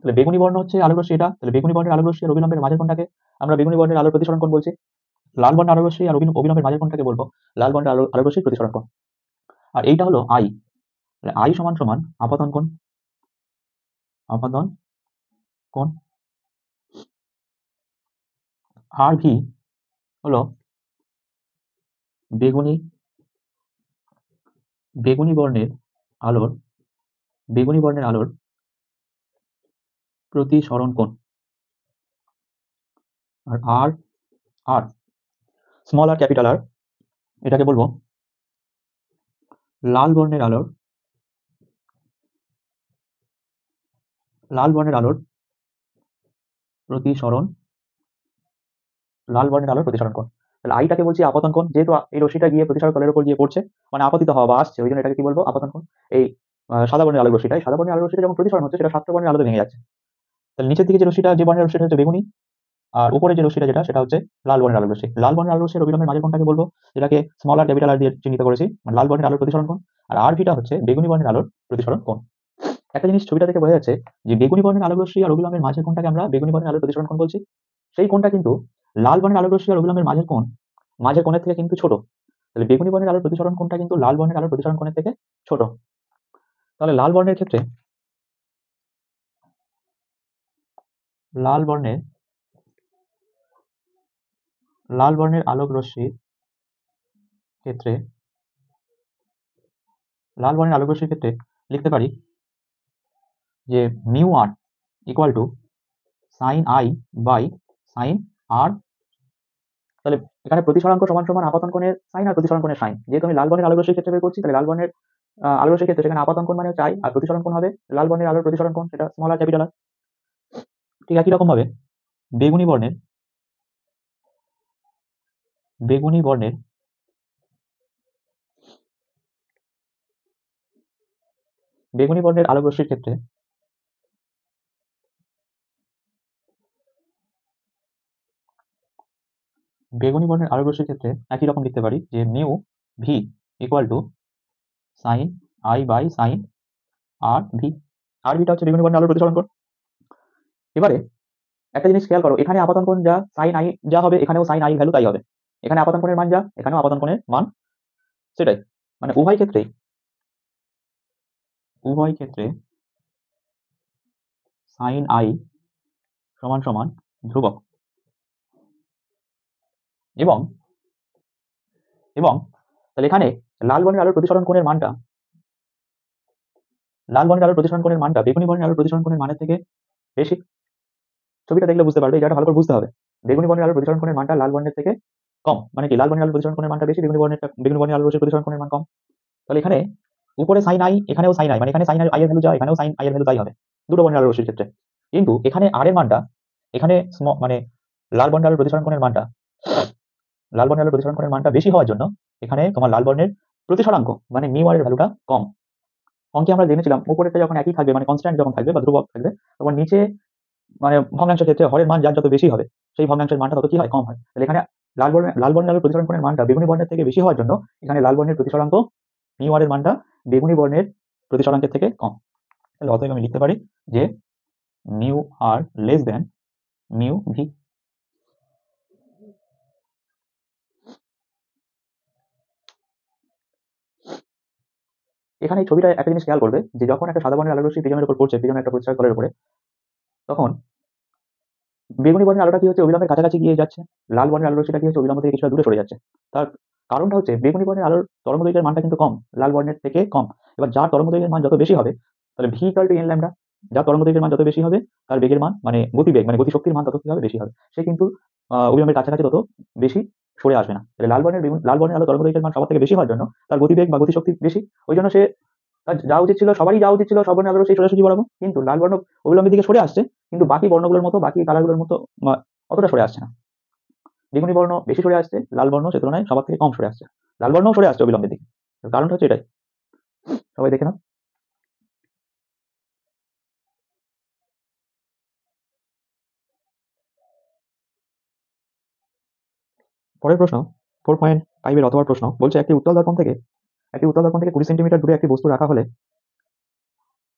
তাহলে বেগুনি বর্ণ হচ্ছে আলোক রশ্মি এটা, তাহলে বেগুনি বর্ণের আলোক রশ্মি আর অবিলম্বের মাঝের কোণটাকে আমরা বেগুনি বর্ণের আলোর প্রতিসরণ কোণ বলছি। লাল বর্ণের আলোক রশ্মি আর অবিলম্বের মাঝের কোণটাকে বলবো লাল বর্ণের আলোক রশ্মির প্রতিসরণ কোণ। আর এইটা হলো আই, তাহলে আই সমান সমান আপতন কোণ, আপতন কোণ। আর ভি হলো বেগুনি বেগুনি বর্ণের আলোর বেগুনি বর্ণের আলোর প্রতিসরণ কোণ। আর আর আর স্মল আর ক্যাপিটাল আর এটাকে বলবো লাল বর্ণের আলোর লাল বর্ণের আলোর প্রতিসরণ লাল বর্ণের আলোর প্রতিসরণ কোণ। তাহলে আইটাকে বলছি আপতন কোণ, যেহেতু এই রশ্মিটা গিয়ে প্রতিসরক তলের উপর গিয়ে পড়ছে, মানে আপতিত হওয়া বা আসছে, ওই জন্য এটাকে কি বলবো আপতন কোণ। এই সাদা বর্ণের আলোক রশ্মিটা, এই সাদা বর্ণের আলোক রশ্মিটা যখন প্রতিসরণ হচ্ছে সেটা সাতটা বর্ণের আলোতে ভেঙে যাচ্ছে। তাহলে নিচের দিকে যে রশ্মিটা, যে বর্ণের রশ্মিটা হচ্ছে বেগুনি, আর উপরে যে রশ্মিটা যেটা সেটা হচ্ছে লাল বর্ণের আলোক রশ্মি। লাল বর্ণের আলোক রশ্মির অবিলম্বের মাঝের কোণটাকে বলবো, যেটাকে স্মল আর ক্যাপিটাল আর দিয়ে চিহ্নিত করেছি, মানে লাল বর্ণের আলোর প্রতিসরণ কোণ। আর আর ভিটা হচ্ছে বেগুনি বর্ণের আলোর প্রতিসরণ কোণ। একটা জিনিস ছবিটা থেকে বোঝা যাচ্ছে যে বেগুনি বর্ণের আলোক রশ্মি আর অবিলম্বের মাঝের কোণটাকে আমরা বেগুনি বর্ণের আলোর প্রতিসরণ কোণ বলছি। সেই কোণটা কিন্তু লাল বর্ণের আলোক রশ্মি আর অবিলম্বের মাঝের কোণের থেকে কিন্তু ছোট। তাহলে বেগুনি বর্ণের আলোর প্রতিসরণ কোণটা কিন্তু লাল বর্ণের আলোর প্রতিসরণ কোণের থেকে ছোট। তাহলে লাল বর্ণের লাল বর্ণের আলোক রশ্মির ক্ষেত্রে লাল বর্ণের আলোক রশ্মির ক্ষেত্রে লিখতে পারি যে mu r equal to sine i by sine r. তাহলে এখানে প্রতিসরাঙ্ক সমান সমান আপতন কোণের সাইন আর প্রতিসরণ কোণের সাইন। যেহেতু আমি লাল বর্ণের আলোক রশ্মির ক্ষেত্রে বের করছি, তাহলে লাল বর্ণের আলোক রশ্মির ক্ষেত্রে সেখানে আপতন কোণ মানে হচ্ছে আই, আর প্রতিসরণ কোণ হবে লাল বর্ণের আলোর প্রতিসরণ কোণ, সেটা স্মল আর ক্যাপিটাল আর। ঠিক একই রকম ভাবে বেগুনি বর্ণের বেগুনি বর্ণের বেগুনি বর্ণের আলোক রশ্মির ক্ষেত্রে একই রকম লিখতে পারি যে mu v equal to sine i by sine r v. আর ভিটা হচ্ছে বেগুনি বর্ণের আলোর প্রতিসরণ কোণ। এবারে একটা জিনিস খেয়াল করো, এখানে আপতন কোণ যা সাইন আই যা হবে, এখানেও সাইন আই ভ্যালু তাই হবে। এখানে আপতন কোণের মান যা, এখানেও আপতন কোণের মান সেটাই। মানে উভয় ক্ষেত্রে সাইন আই সমান সমান ধ্রুবক। এবং এবং তাহলে এখানে লাল বর্ণের আলোর প্রতিসরণ কোণের মানটা বেগুনি বর্ণের আলোর প্রতিসরণ কোণের মানের থেকে বেশি। ছবিটা দেখলে বুঝতে পারবে, এই জায়গাটা ভালো করে বুঝতে হবে। বেগুনি বর্ণের আলোর প্রতিসরণ কোণের মানটা লাল বর্ণের থেকে কম, মানে কি লাল বর্ণের আলোর প্রতিসরণ কোণের মানটা বেশি, বেগুনি বর্ণের আলোর প্রতিসরণ কোণের মান কম। তাহলে এখানে উপরে সাইন আই, এখানেও সাইন আই, মানে এখানে সাইন আই এর ভ্যালু যা, এখানেও সাইন আই এর ভ্যালু তাই হবে দুটো বর্ণের আলোর রশ্মির ক্ষেত্রে। কিন্তু এখানে আর এর মানটা, এখানে মানে লাল বর্ণের আলোর প্রতিসরণ কোণের মানটা বেশি হওয়ার জন্য এখানে তোমার লাল বর্ণের প্রতিসরাঙ্ক মানে মিউ আর এর ভ্যালুটা কম। অঙ্কে আমরা জেনেছিলাম উপরেরটা যখন একই থাকবে, মানে কনস্ট্যান্ট যখন থাকবে বা ধ্রুবক থাকবে, তখন নিচে মানে ভগ্নাংশের ক্ষেত্রে হরের মান যার যত বেশি হবে, সেই ভগ্নাংশের মানটা তত কি হয়, কম হয়। তাহলে এখানে লাল বর্ণের আলোর প্রতিসরণ কোণের মানটা বেগুনি বর্ণের থেকে বেশি হওয়ার জন্য এখানে লাল বর্ণের প্রতিসরাঙ্ক মিউ আর এর মানটা বেগুনি বর্ণের প্রতিসরাঙ্কের থেকে কম। তাহলে অতএব আমি লিখতে পারি যে মিউ আর লেস দেন মিউ ভি। এখানে এই ছবিটা একটা জিনিস খেয়াল করবে যে যখন একটা সাদা বর্ণের আলোক রশ্মি প্রিজমের উপর পড়ছে, প্রিজমের একটা প্রতিসরক তলের উপরে, তখন বেগুনি বর্ণের আলোটা কি হচ্ছে অবিলম্বের কাছাকাছি গিয়ে যাচ্ছে, লাল বর্ণের আলোর রশ্মিটা কি হচ্ছে অবিলম্ব থেকে কিছুটা দূরে সরে যাচ্ছে। তার কারণটা হচ্ছে বেগুনি বর্ণের আলোর তরঙ্গদৈর্ঘ্যের মানটা কিন্তু কম, লাল বর্ণের থেকে কম। এবার যার তরঙ্গদৈর্ঘ্যের মান যত বেশি হবে, তাহলে V equal two N lambda, যার তরঙ্গদৈর্ঘ্যের মান যত বেশি হবে তার বেগের মান মানে গতিবেগ মানে গতিশক্তির মান তত কি হবে, বেশি হবে। সে কিন্তু অবিলম্বের কাছাকাছি তত বেশি সরে আসবে না। তাহলে লাল বর্ণের আলো তরঙ্গদৈর্ঘ্যের মান সবার থেকে বেশি হওয়ার জন্য তার গতিবেগ বা গতিশক্তি বেশি। ওই জন্য সে তার সবারই যাওয়া উচিত ছিল সব বর্ণের আলো সেই সোজাসুজি বরাবর, কিন্তু লাল বর্ণ অবিলম্বের দিকে সরে আসছে, কিন্তু বাকি বর্ণগুলোর মতো, বাকি কালারগুলোর মতো অতটা সরে আসছে না। বেগুনি বর্ণ বেশি সরে আসছে, লাল বর্ণ সে তুলনায় সবার থেকে কম সরে আসছে। লাল বর্ণও সরে আসছে অবিলম্বের দিকে, কারণটা হচ্ছে এটাই। সবাই দেখে নাও। পরের প্রশ্ন, 4.5 এর অথবা প্রশ্ন বলছে একটি উত্তল দর্পণ থেকে 20 সেন্টিমিটার দূরে একটি বস্তু রাখা হলে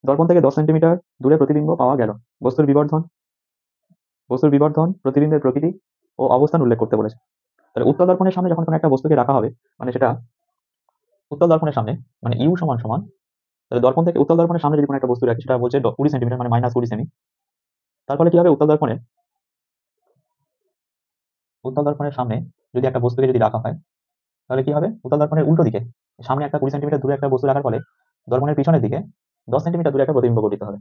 দর্পণ থেকে 10 সেন্টিমিটার দূরে প্রতিবিম্ব পাওয়া গেল। বস্তুর বিবর্ধন প্রতিবিম্বের প্রকৃতি ও অবস্থান উল্লেখ করতে বলেছে। তাহলে উত্তল দর্পণের সামনে যখন কোনো একটা বস্তুকে রাখা হবে, মানে সেটা উত্তল দর্পণের সামনে, মানে ইউ সমান সমান, তাহলে দর্পণ থেকে উত্তল দর্পণের সামনে যদি কোনো একটা বস্তু রাখি, সেটা বলছে 20 সেন্টিমিটার, মানে -20 সেমি। তার ফলে কি হবে, উত্তল দর্পণের সামনে যদি একটা বস্তুকে যদি রাখা হয়, তাহলে কি হবে, উত্তল দর্পণের উল্টো দিকে সামনে একটা 20 সেন্টিমিটার দূরে একটা বস্তু রাখার ফলে দর্পণের পিছনের দিকে 10 সেন্টিমিটার দূরে একটা প্রতিবিম্ব গঠিত হবে।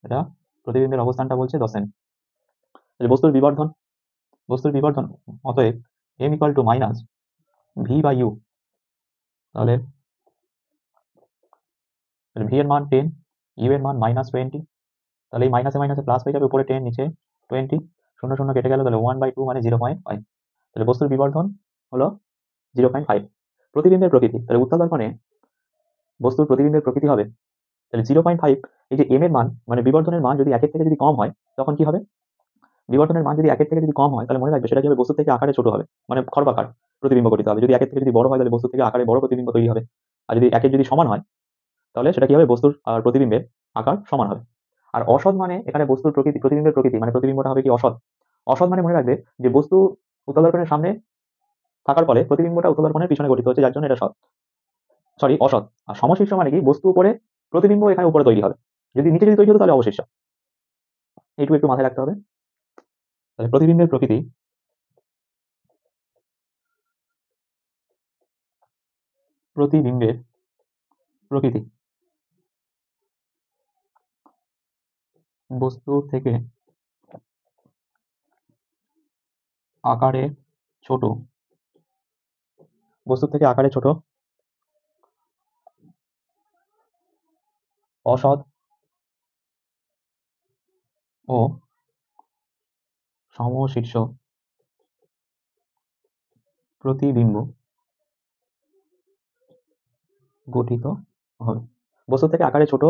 এটা প্রতিবিম্বের অবস্থানটা বলছে 10 সেমি। তাহলে বস্তুর বিবর্ধন অতএব m equal to minus V by U. তাহলে ভি এর মান 10, ইউ এর মান -20। তাহলে এই মাইনাসে মাইনাসে প্লাস হয়ে যাবে, উপরে 10 নিচে 20, 0 0 কেটে গেল, তাহলে 1/2 মানে 0.5। তাহলে বস্তুর বিবর্ধন হলো 0.5। প্রতিবিম্বের প্রকৃতি, তাহলে উত্তল দর্পণে বস্তুর প্রতিবিম্বের প্রকৃতি হবে তাহলে 0.5। এই যে m এর মান, মানে বিবর্ধনের মান যদি 1 থেকে যদি কম হয়, তখন কি হবে, বিবর্ধনের মান যদি 1 থেকে যদি কম হয়, তাহলে মনে রাখবে সেটা কি হবে, বস্তু থেকে আকারে ছোট হবে, মানে খর্বাকার প্রতিবিম্ব গঠিত হবে। যদি 1 থেকে যদি বড় হয়, তাহলে বস্তু থেকে আকারে বড় প্রতিবিম্ব তৈরি হবে। আর যদি 1 যদি সমান হয়, তাহলে সেটা কি হবে, বস্তুর আর প্রতিবিম্বের আকার সমান হবে। আর অসৎ মানে এখানে বস্তুর প্রকৃতি, প্রতিবিম্বের প্রকৃতি মানে প্রতিবিম্বটা হবে কি অসৎ। অসৎ মানে মনে রাখবে যে বস্তু উত্তল দর্পণের সামনে থাকার ফলে প্রতিবিম্বটা উত্তল দর্পণের পিছনে গঠিত হচ্ছে, যার জন্য এটা অসৎ। আর সমশীর্ষ মানে কি, বস্তু উপরে প্রতিবিম্ব এখানে উপরে তৈরি হবে। যদি নিচে যদি তৈরি হতো তাহলে অবশিষ্ট। এইটুকু একটু মাথায় রাখতে হবে। তাহলে প্রতিবিম্বের প্রকৃতি বস্তু থেকে আকারে ছোট, অসৎ ও সমশীর্ষ প্রতিবিম্ব গঠিত হবে। বস্তু থেকে আকারে ছোট,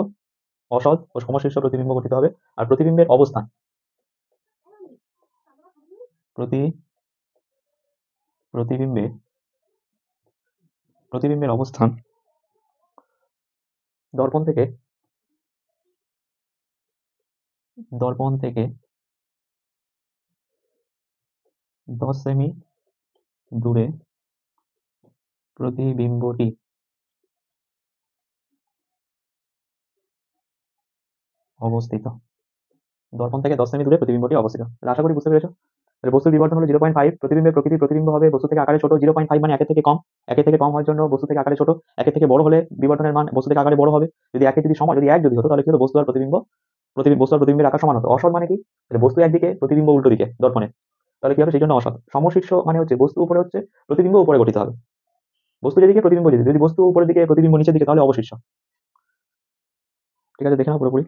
অসৎ ও সমশীর্ষ প্রতিবিম্ব গঠিত হবে। আর প্রতিবিম্বের অবস্থান, প্রতি প্রতিবিম্বের অবস্থান দর্পণ থেকে 10 সেমি দূরে প্রতিবিম্বটি অবস্থিত। দর্পণ থেকে 10 সেমি দূরে প্রতিবিম্বটি অবস্থিত। আশা করি বুঝতে পেরেছো। বস্তুর বিবর্ধন হলো 0.5। প্রতিবিম্বের প্রতিবিম্ব হবে বস্তু থেকে আকারে ছোট, 0.5 মানে 1 থেকে কম। 1 থেকে কম হওয়ার জন্য বস্তু থেকে আকারে ছোট। 1 থেকে বড় হলে বিবর্ধনের মান বস্তু থেকে আকারে বড় হবে। যদি 1 যদি সমান, যদি 1 যদি হতো, তাহলে কি হতো, বস্তু আর প্রতিবিম্বের আকার সমান হতো। অসৎ মানে কি, বস্তু একদিকে প্রতিবিম্ব উল্টো দিকে দর্পণে, তাহলে কি হবে, সেই জন্য অসৎ। সমশীর্ষ মানে হচ্ছে বস্তু উপরে হচ্ছে, প্রতিবিম্ব উপরে গঠিত হবে। বস্তু যেদিকে প্রতিবিম্ব যেদিকে, যদি বস্তু উপরের দিকে প্রতিবিম্ব নিচের দিকে, তাহলে অবশিষ্ট। ঠিক আছে, দেখে নাও পুরোপুরি।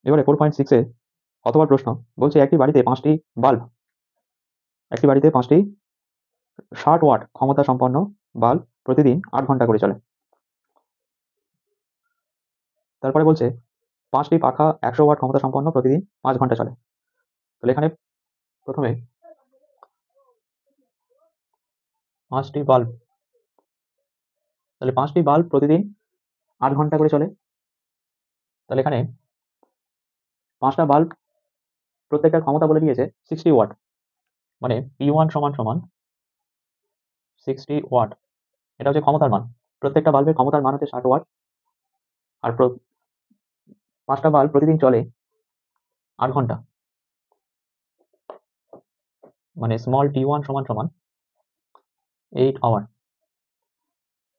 এবারে 4.6 এ অথবা প্রশ্ন বলছে একটি বাড়িতে 5টি 60 ওয়াট ক্ষমতা সম্পন্ন বাল্ব প্রতিদিন 8 ঘন্টা করে চলে। তারপরে বলছে 5টি পাখা 100 ওয়াট ক্ষমতা সম্পন্ন প্রতিদিন 5 ঘন্টা চলে। তাহলে এখানে প্রথমে 5টি বাল্ব, তাহলে 5টি বাল্ব প্রতিদিন 8 ঘন্টা করে চলে। তাহলে এখানে 5টা বাল্ব প্রত্যেকটার ক্ষমতা বলে দিয়েছে 60 ওয়াট, মানে P1 সমান সমান 60 ওয়াট। এটা হচ্ছে ক্ষমতার মান। প্রত্যেকটা বাল্বের ক্ষমতার মান হচ্ছে 60 ওয়াট। আর 5টা বাল্ব প্রতিদিন চলে 8 ঘন্টা, মানে স্মল T1 সমান সমান 8 আওয়ার।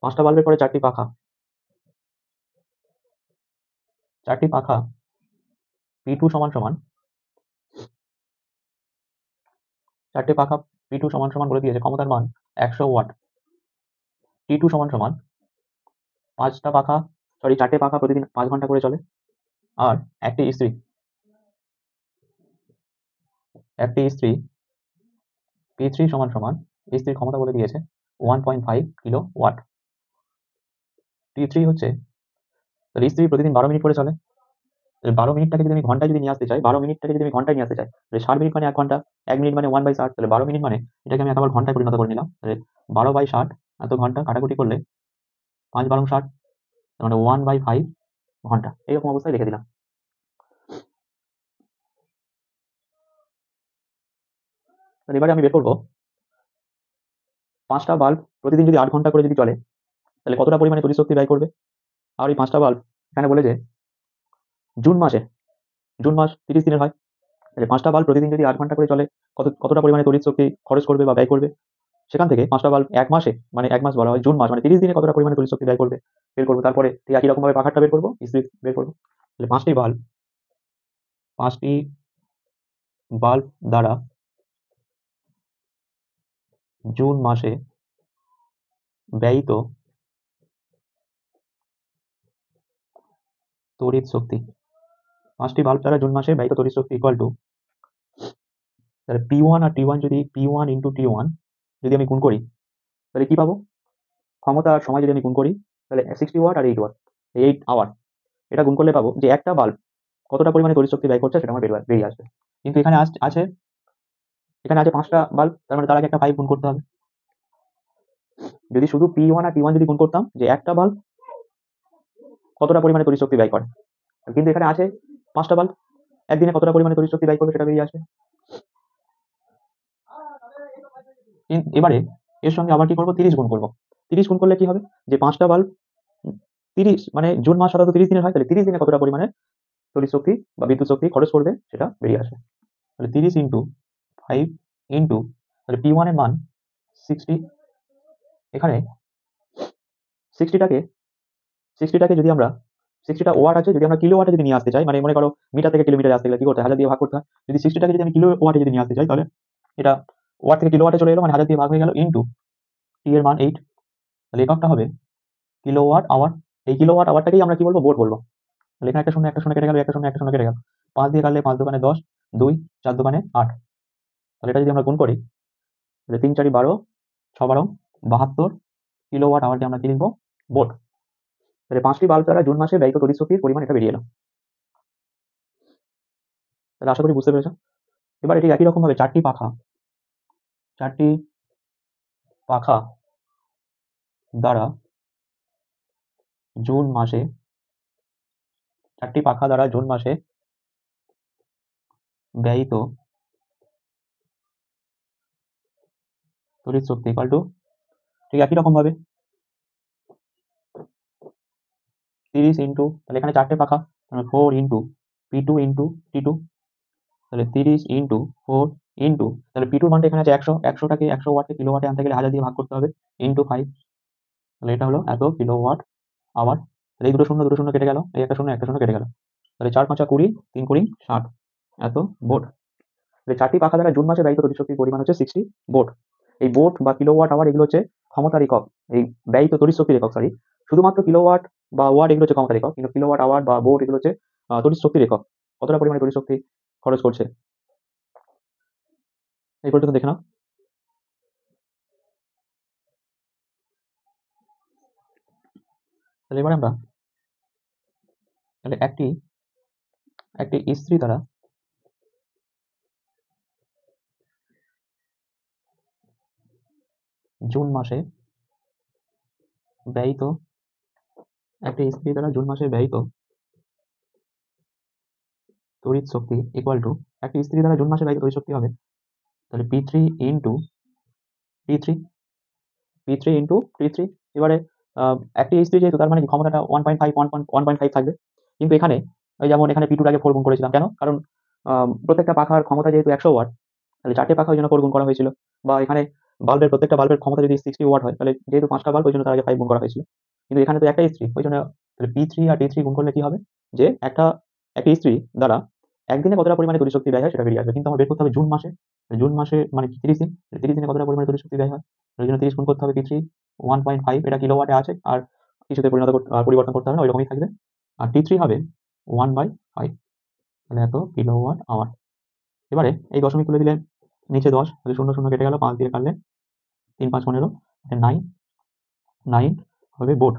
5টা বাল্বের পরে 4টি পাখা, P2 সমান সমান 4টে পাখা P2 সমান সমান বলে দিয়েছে ক্ষমতার মান 100 ওয়াট। T2 সমান সমান 4টে পাখা প্রতিদিন 5 ঘন্টা করে চলে। আর একটি ইস্ত্রি, একটি ইস্ত্রি P3 সমান সমান ইস্ত্রির ক্ষমতা বলে দিয়েছে 1.5 কিলো ওয়াট। T3 হচ্ছে, তাহলে ইস্ত্রি প্রতিদিন 12 মিনিট করে চলে। 12 মিনিটটাকে যদি আমি ঘন্টায় যদি নিয়ে আসতে চাই, 12 মিনিটটাকে যদি আমি ঘন্টায় নিয়ে আসতে চাই, তাহলে 60 মিনিট মানে 1 ঘন্টা, 1 মিনিট মানে 1/60, তাহলে 12 মিনিট মানে এটাকে আমি একবার ঘন্টায় পরিণত করে নিলাম। তাহলে 12/60 এত ঘন্টা কাটাকুটি করলে 5/12 = 60, তার মানে 1/5 ঘন্টা, এরকম অবস্থায় রেখে দিলাম। তাহলে এবারে আমি বের করবো 5টা বাল্ব প্রতিদিন যদি 8 ঘন্টা করে যদি চলে, তাহলে কতটা পরিমাণে তড়িৎ শক্তি ব্যয় করবে। আর এই 5টা বাল্ব এখানে বলে যে জুন মাস 30 দিনের হয়, তাহলে 5টা বাল্ব প্রতিদিন যদি 8 ঘন্টা করে চলে, কতটা পরিমাণে তড়িৎ শক্তি খরচ করবে বা ব্যয় করবে। সেখান থেকে 5টা বাল্ব 1 মাসে, মানে 1 মাস বলা হয়, জুন মাস মানে 30 দিনে কতটা পরিমাণে তড়িৎ শক্তি ব্যয় করবে বের করবো। তারপরে ঠিক একই রকম ভাবে পাখারটা বের করবো, ইস্ত্রি বের করবো। তাহলে 5টি বাল্ব দ্বারা জুন মাসে ব্যয়িত তড়িৎ শক্তি, 5টি বাল্ব দ্বারা জুন মাসে ব্যয়িত তড়িৎ শক্তি ইকুয়াল টু, তাহলে P1 আর T1 যদি P1 ইন্টু T1 যদি আমি গুণ করি, তাহলে কি পাবো, ক্ষমতা আর সময় যদি আমি গুণ করি, তাহলে 60 ওয়াট আর 8 ওয়াট, 8 আওয়ার, এটা গুণ করলে পাবো যে একটা বাল্ব কতটা পরিমাণে তড়িৎ শক্তি ব্যয় করছে সেটা আমার বেরিয়ে আসবে। কিন্তু এখানে আছে, এখানে আছে 5টা বাল্ব, তার মানে তার আগে একটা 5 গুণ করতে হবে। যদি শুধু P1 আর T1 যদি গুণ করতাম যে একটা বাল্ব কতটা পরিমাণে তড়িৎ শক্তি ব্যয় করে, কিন্তু এখানে আছে 5টা বাল্ব, একদিনে কতটা পরিমাণে তড়িৎ শক্তি ব্যয় করবে সেটা বেরিয়ে আসবে। এবারে এর সঙ্গে আবার কি করবো, 30 গুণ করবো। 30 গুণ করলে কি হবে, যে 5টা বাল্ব 30 মানে জুন মাস সাধারণত 30 দিনের হয়, তাহলে 30 দিনে কতটা পরিমাণে তড়িৎ শক্তি বা বিদ্যুৎ শক্তি খরচ করবে সেটা বেরিয়ে আসে। তাহলে 30 ইন্টু 5 ইন্টু, তাহলে P1 এর মান 60, এখানে 60টাকে 60টাকে যদি আমরা, 60টা ওয়াট আছে, যদি আমরা কিলো ওয়াটে যদি নিয়ে আসতে চাই, মানে মনে করো মিটার থেকে কিলোমিটারে আসতে গেলে কি করতে হয়, 1000 দিয়ে ভাগ করতে হয়। যদি 60টাকে যদি আমি কিলো ওয়াটে যদি নিয়ে আসতে চাই, তাহলে এটা ওয়াট থেকে কিলো ওয়াটে চলে এলো, মানে 1000 দিয়ে ভাগ হয়ে গেল, ইন্টু টি এর মান 8, তাহলে এককটা হবে কিলোওয়াট আওয়ার। এই কিলোওয়াট আওয়ারটাকেই আমরা কি বলবো, ভোল্ট বলবো। তাহলে এখানে একটা শূন্য কেটে গেল, একটা শূন্য কেটে গেল, 5 দিয়ে কাটলে 5 দোকানে 10, 2 4 দোকানে 8, তাহলে এটা যদি আমরা গুণ করি, তাহলে 3 4 12, 6 12 72 কিলোওয়াট আওয়ারকে আমরা কি লিখবো, ভোল্ট। তাহলে 5টি বাল্ব দ্বারা জুন মাসে ব্যয়িত তড়িৎ শক্তির পরিমাণ এটা বেরিয়ে এলো। তাহলে আশা করি বুঝতে পেরেছো। এবার এটি একই রকম ভাবে 4টি পাখা দ্বারা জুন মাসে 4টি পাখা দ্বারা জুন মাসে ব্যয়িত তড়িৎ শক্তি ইকুয়াল টু, ঠিক একই রকম ভাবে 30 ইন্টু, তাহলে এখানে 4টে পাখা, 4 ইন্টু P2 ইন্টু T2, তাহলে 30 ইন্টু 4 ইন্টু, তাহলে P2 মানটা এখানে আছে 100, 100টাকে 100 ওয়াটকে কিলো ওয়াটে আনতে গেলে 1000 দিয়ে ভাগ করতে হবে, ইন্টু 5, তাহলে এটা হলো এত কিলোওয়াট আওয়ার। তাহলে এই দুটো শূন্য কেটে গেল, এই একটা শূন্য কেটে গেল, তাহলে 4 5 20, 3 20 60 এত ভোল্ট। তাহলে 4টি পাখা দ্বারা জুন মাসে ব্যয়িত তড়িৎ শক্তির পরিমাণ হচ্ছে 60 ভোল্ট। এই ভোল্ট বা কিলোওয়াট আওয়ার এগুলো হচ্ছে ক্ষমতার একক, এই ব্যয়িত তড়িৎ শক্তির একক, সরি, শুধুমাত্র কিলোওয়াট বা ওয়াট এগুলো হচ্ছে ক্ষমতার একক, কিন্তু কিলোওয়াট আওয়ার বা ভোল্ট এগুলো হচ্ছে তড়িৎ শক্তির একক, কতটা পরিমাণে তড়িৎ শক্তি খরচ করছে। এই পর্যন্ত দেখে নাও। তাহলে এবার আমরা, তাহলে একটি ইস্ত্রি দ্বারা জুন মাসে ব্যয়িত, একটি ইস্ত্রি দ্বারা জুন মাসে ব্যয়িত তড়িৎ শক্তি ইকুয়াল টু, একটি ইস্ত্রি দ্বারা জুন মাসে ব্যয়িত তড়িৎ শক্তি হবে, তাহলে P3 into T3, P3 into T3। এবারে একটি ইস্ত্রি যেহেতু, তার মানে কি ক্ষমতাটা 1.5 থাকবে, কিন্তু এখানে ওই যেমন এখানে P2 টাকে 4 গুণ করেছিলাম, কেন, কারণ প্রত্যেকটা পাখার ক্ষমতা যেহেতু 100 ওয়াট, তাহলে 4টে পাখা ওই জন্য 4 গুণ করা হয়েছিল। বা এখানে প্রত্যেকটা বাল্বের ক্ষমতা যদি 60 ওয়াট হয়, তাহলে যেহেতু 5টা বাল্ব ওই জন্য তার আগে 5 গুণ করা হয়েছিল। কিন্তু এখানে তো একটা ইস্ত্রি, ওই জন্য তাহলে P3 আর T3 গুণ করলে কি হবে, যে একটি ইস্ত্রি দ্বারা একদিনে কতটা পরিমাণে তড়িৎ শক্তি ব্যয় হয় সেটা বেরিয়ে আসবে। কিন্তু আমার বের করতে হবে জুন মাসে, জুন মাসে মানে কি 30 দিন, 30 দিনে কতটা পরিমাণে তড়িৎ শক্তি ব্যয় হয়, ওই জন্য 30 গুণ করতে হবে। P3 1.5, এটা কিলোওয়াটে আছে, আর কিছুতে পরিবর্তন করতে হবে না, ওইরকমই থাকবে। আর T3 হবে 1/5, তাহলে এত কিলোওয়াট আওয়ার। এবারে এই দশমিক তুলে দিলে নিচে 10, তাহলে 0 0 কেটে গেল, 5 দিয়ে কাটলে 3 5 15, 9 হবে বোর্ড।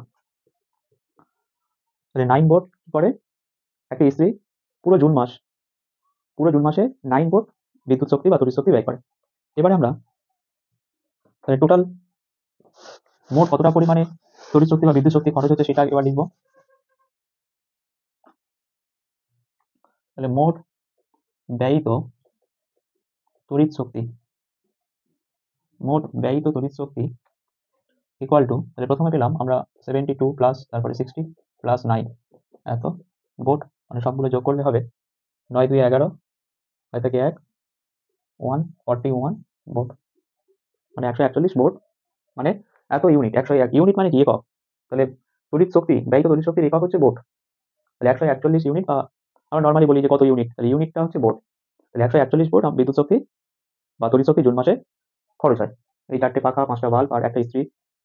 তাহলে 9 বোর্ড কি করে একটা ইস্ত্রি পুরো জুন মাসে 9 বোর্ড বিদ্যুৎ শক্তি বা তড়িৎ শক্তি ব্যয় করে। এবারে আমরা তাহলে টোটাল মোট কতটা পরিমাণে তড়িৎ শক্তি বা বিদ্যুৎ শক্তি খরচ হচ্ছে সেটা এবার লিখবো। তাহলে মোট ব্যয়িত তড়িৎ শক্তি ইকুয়াল টু, তাহলে প্রথমে পেলাম আমরা 72 প্লাস তারপরে 60 প্লাস 9 এত ভোল্ট, মানে সবগুলো যোগ করলে হবে 9 2 11, 5 থেকে 1 141 ভোল্ট, মানে 141 ভোল্ট, মানে এত ইউনিট। 101 ইউনিট মানে কি একক, তাহলে ব্যয়িত তড়িৎ শক্তির একক হচ্ছে ভোল্ট। তাহলে 141 ইউনিট, বা আমরা নর্মালি বলি যে কত ইউনিট, তাহলে ইউনিটটা হচ্ছে ভোল্ট। তাহলে 141 ভোল্ট বিদ্যুৎ শক্তি বা তড়িৎ শক্তি জুন মাসে খরচ হয়। এই 4টে পাখা, 5টা বাল্ব আর একটা ইস্ত্রি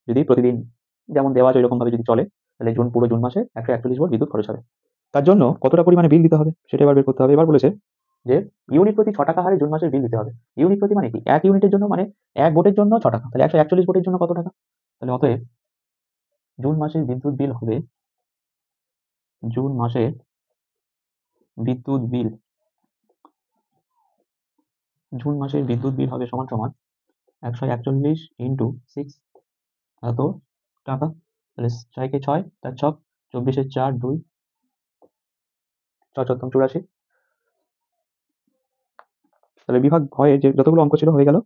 যদি প্রতিদিন যেমন দেওয়া আছে ওইরকম ভাবে যদি চলে, তাহলে পুরো জুন মাসে 141 ভোল্ট বিদ্যুৎ খরচ হবে। তার জন্য কতটা পরিমাণে বিল দিতে হবে সেটা এবার বের করতে হবে। এবার বলেছে যে ইউনিট প্রতি 6 টাকা হারে জুন মাসের বিল দিতে হবে। ইউনিট প্রতি মানে কি, এক ইউনিটের জন্য, মানে এক ভোল্টের জন্য 6 টাকা, তাহলে 141 ভোল্টের জন্য কত টাকা। তাহলে অতএব জুন মাসের বিদ্যুৎ বিল হবে সমান সমান 141 ইন্টু 6 এত টাকা। তাহলে 6 কে 6 তার 6, 24 এর 4 2, 6 14 84। তাহলে বিভাগ ঘয়ে যে যতগুলো অঙ্ক ছিল হয়ে গেল।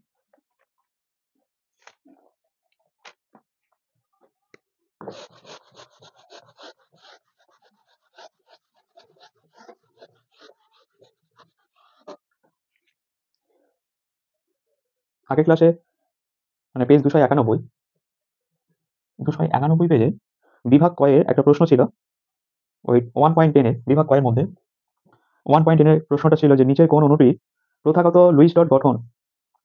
আগের ক্লাসে মানে পেজ 291 পেজে বিভাগ কয়ের একটা প্রশ্ন ছিল, ওই 1.10 এর বিভাগ কয়ের মধ্যে 1.10 এর প্রশ্নটা ছিল যে নিচের কোন অণুটি প্রথাগত লুইস ডট গঠন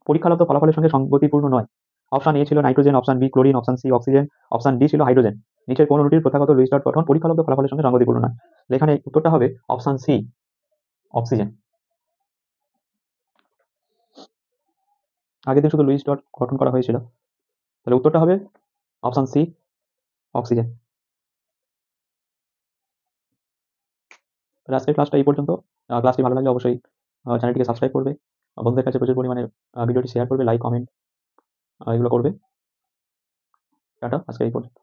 পরীক্ষালব্ধ ফলাফলের সঙ্গে সঙ্গতিপূর্ণ নয়। অপশন এ ছিল nitrogen, option B chlorine, option C oxygen, option D ছিল হাইড্রোজেন। নিচের কোন অণুটির প্রথাগত লুইস ডট গঠন পরীক্ষালব্ধ ফলাফলের সঙ্গে সঙ্গতিপূর্ণ নয়। এখানে উত্তরটা হবে অপশন সি অক্সিজেন। আগের দিন শুধু লুইস ডট গঠন করা হয়েছিল, তাহলে উত্তরটা হবে অপশন সি অক্সিজেন। আজকের ক্লাসটা এই পর্যন্ত। ক্লাসটি ভালো লাগলে অবশ্যই চ্যানেলটিকে সাবস্ক্রাইব করবে, বন্ধুদের কাছে প্রচুর পরিমাণে ভিডিওটি শেয়ার করবে, লাইক কমেন্ট এগুলো করবে। টাটা, আজকে এই পর্যন্ত।